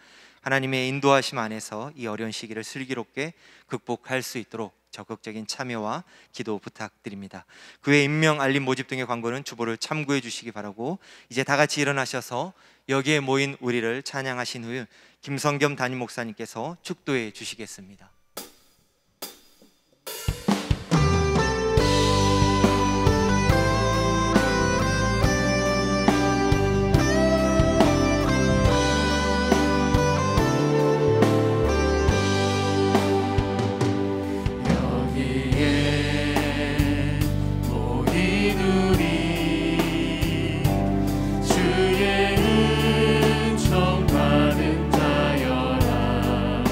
하나님의 인도하심 안에서 이 어려운 시기를 슬기롭게 극복할 수 있도록 적극적인 참여와 기도 부탁드립니다. 그 외 임명, 알림, 모집 등의 광고는 주보를 참고해 주시기 바라고, 이제 다 같이 일어나셔서 여기에 모인 우리를 찬양하신 후 김성겸 담임 목사님께서 축도해 주시겠습니다. 주의 은총 받은 자여라.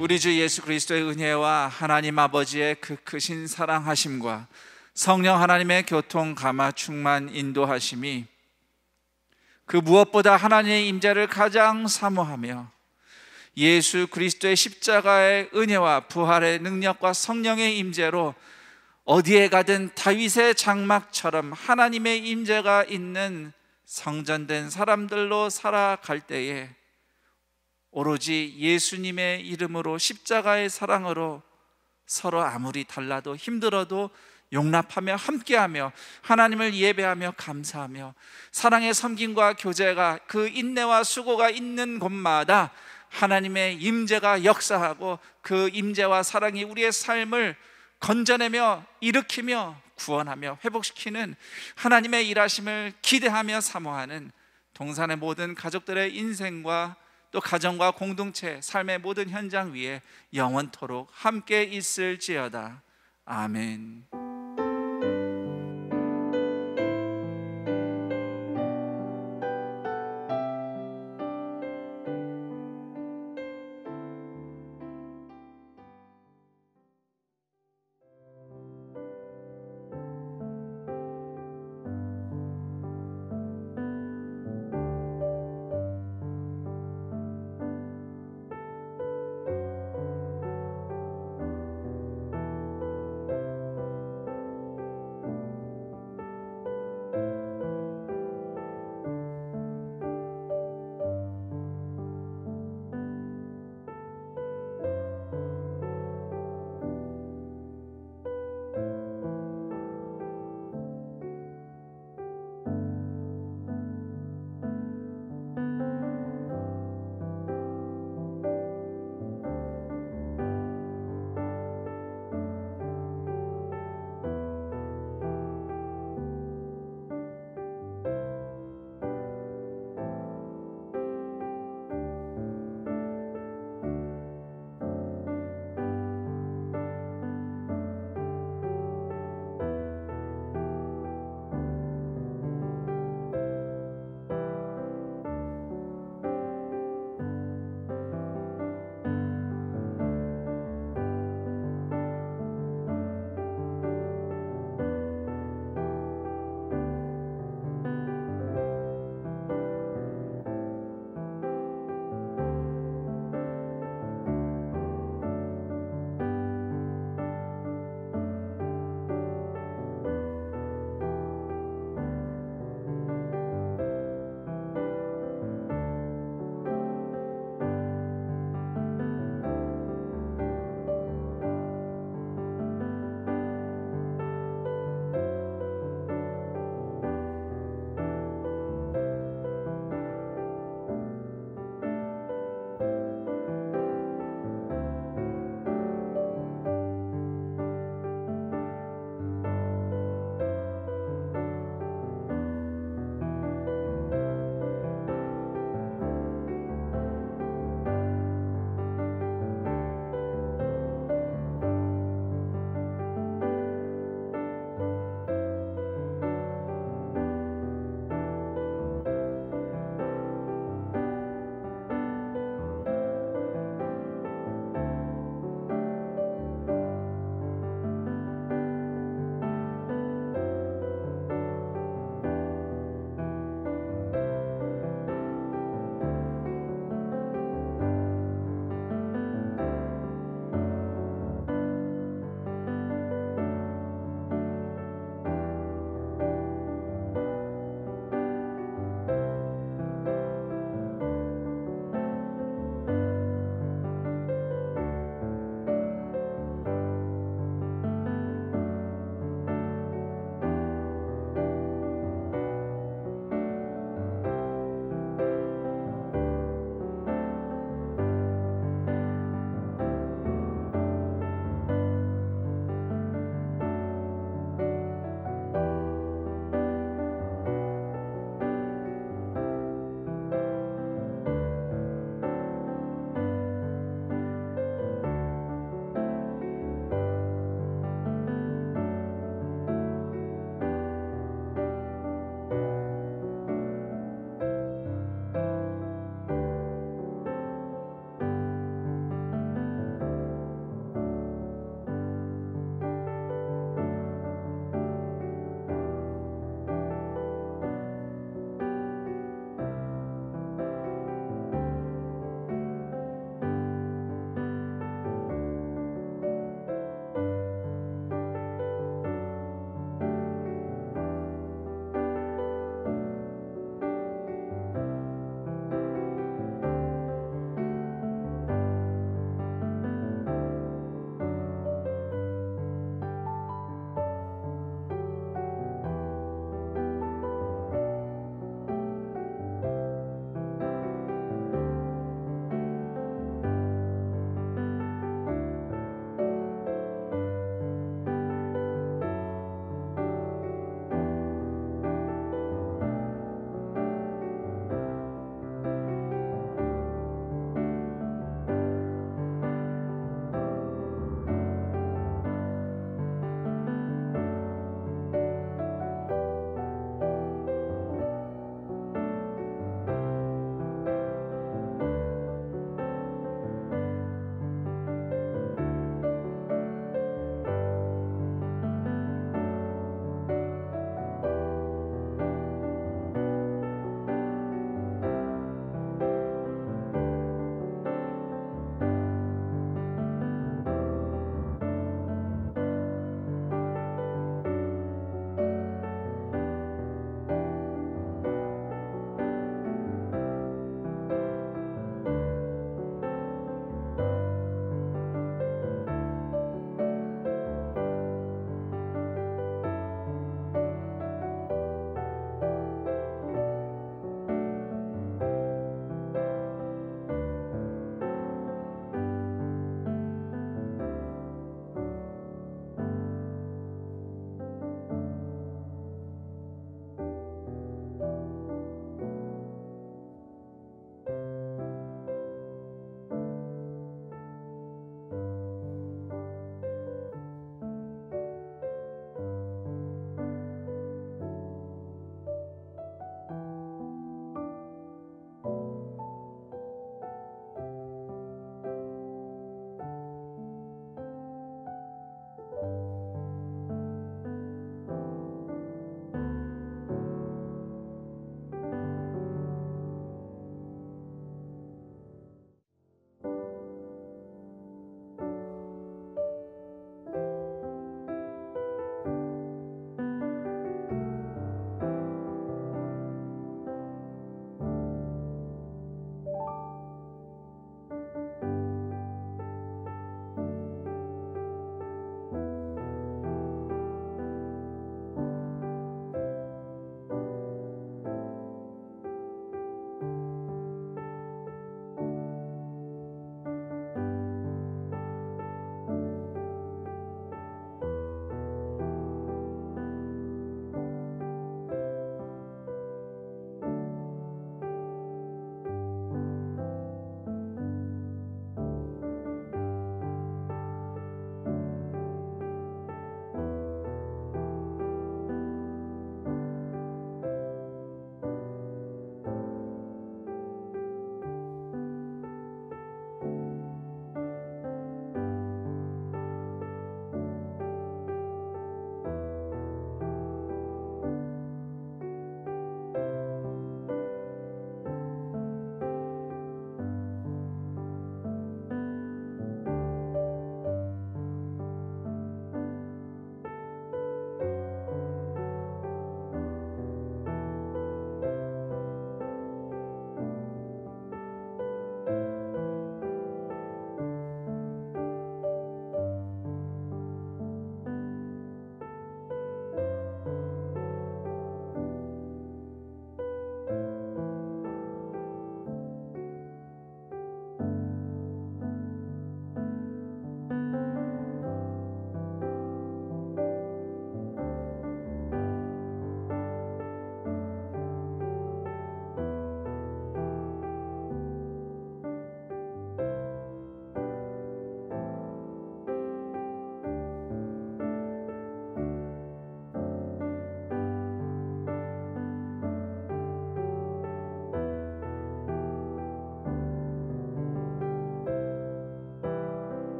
우리 주 예수 그리스도의 은혜와 하나님 아버지의 그 크신 사랑하심과 성령 하나님의 교통 감화 충만 인도하심이 그 무엇보다 하나님의 임재를 가장 사모하며 예수 그리스도의 십자가의 은혜와 부활의 능력과 성령의 임재로 어디에 가든 다윗의 장막처럼 하나님의 임재가 있는 성전된 사람들로 살아갈 때에 오로지 예수님의 이름으로 십자가의 사랑으로 서로 아무리 달라도 힘들어도 용납하며 함께하며 하나님을 예배하며 감사하며 사랑의 섬김과 교제가 그 인내와 수고가 있는 곳마다 하나님의 임재가 역사하고 그 임재와 사랑이 우리의 삶을 건져내며 일으키며 구원하며 회복시키는 하나님의 일하심을 기대하며 사모하는 동산의 모든 가족들의 인생과 또 가정과 공동체, 삶의 모든 현장 위에 영원토록 함께 있을지어다. 아멘.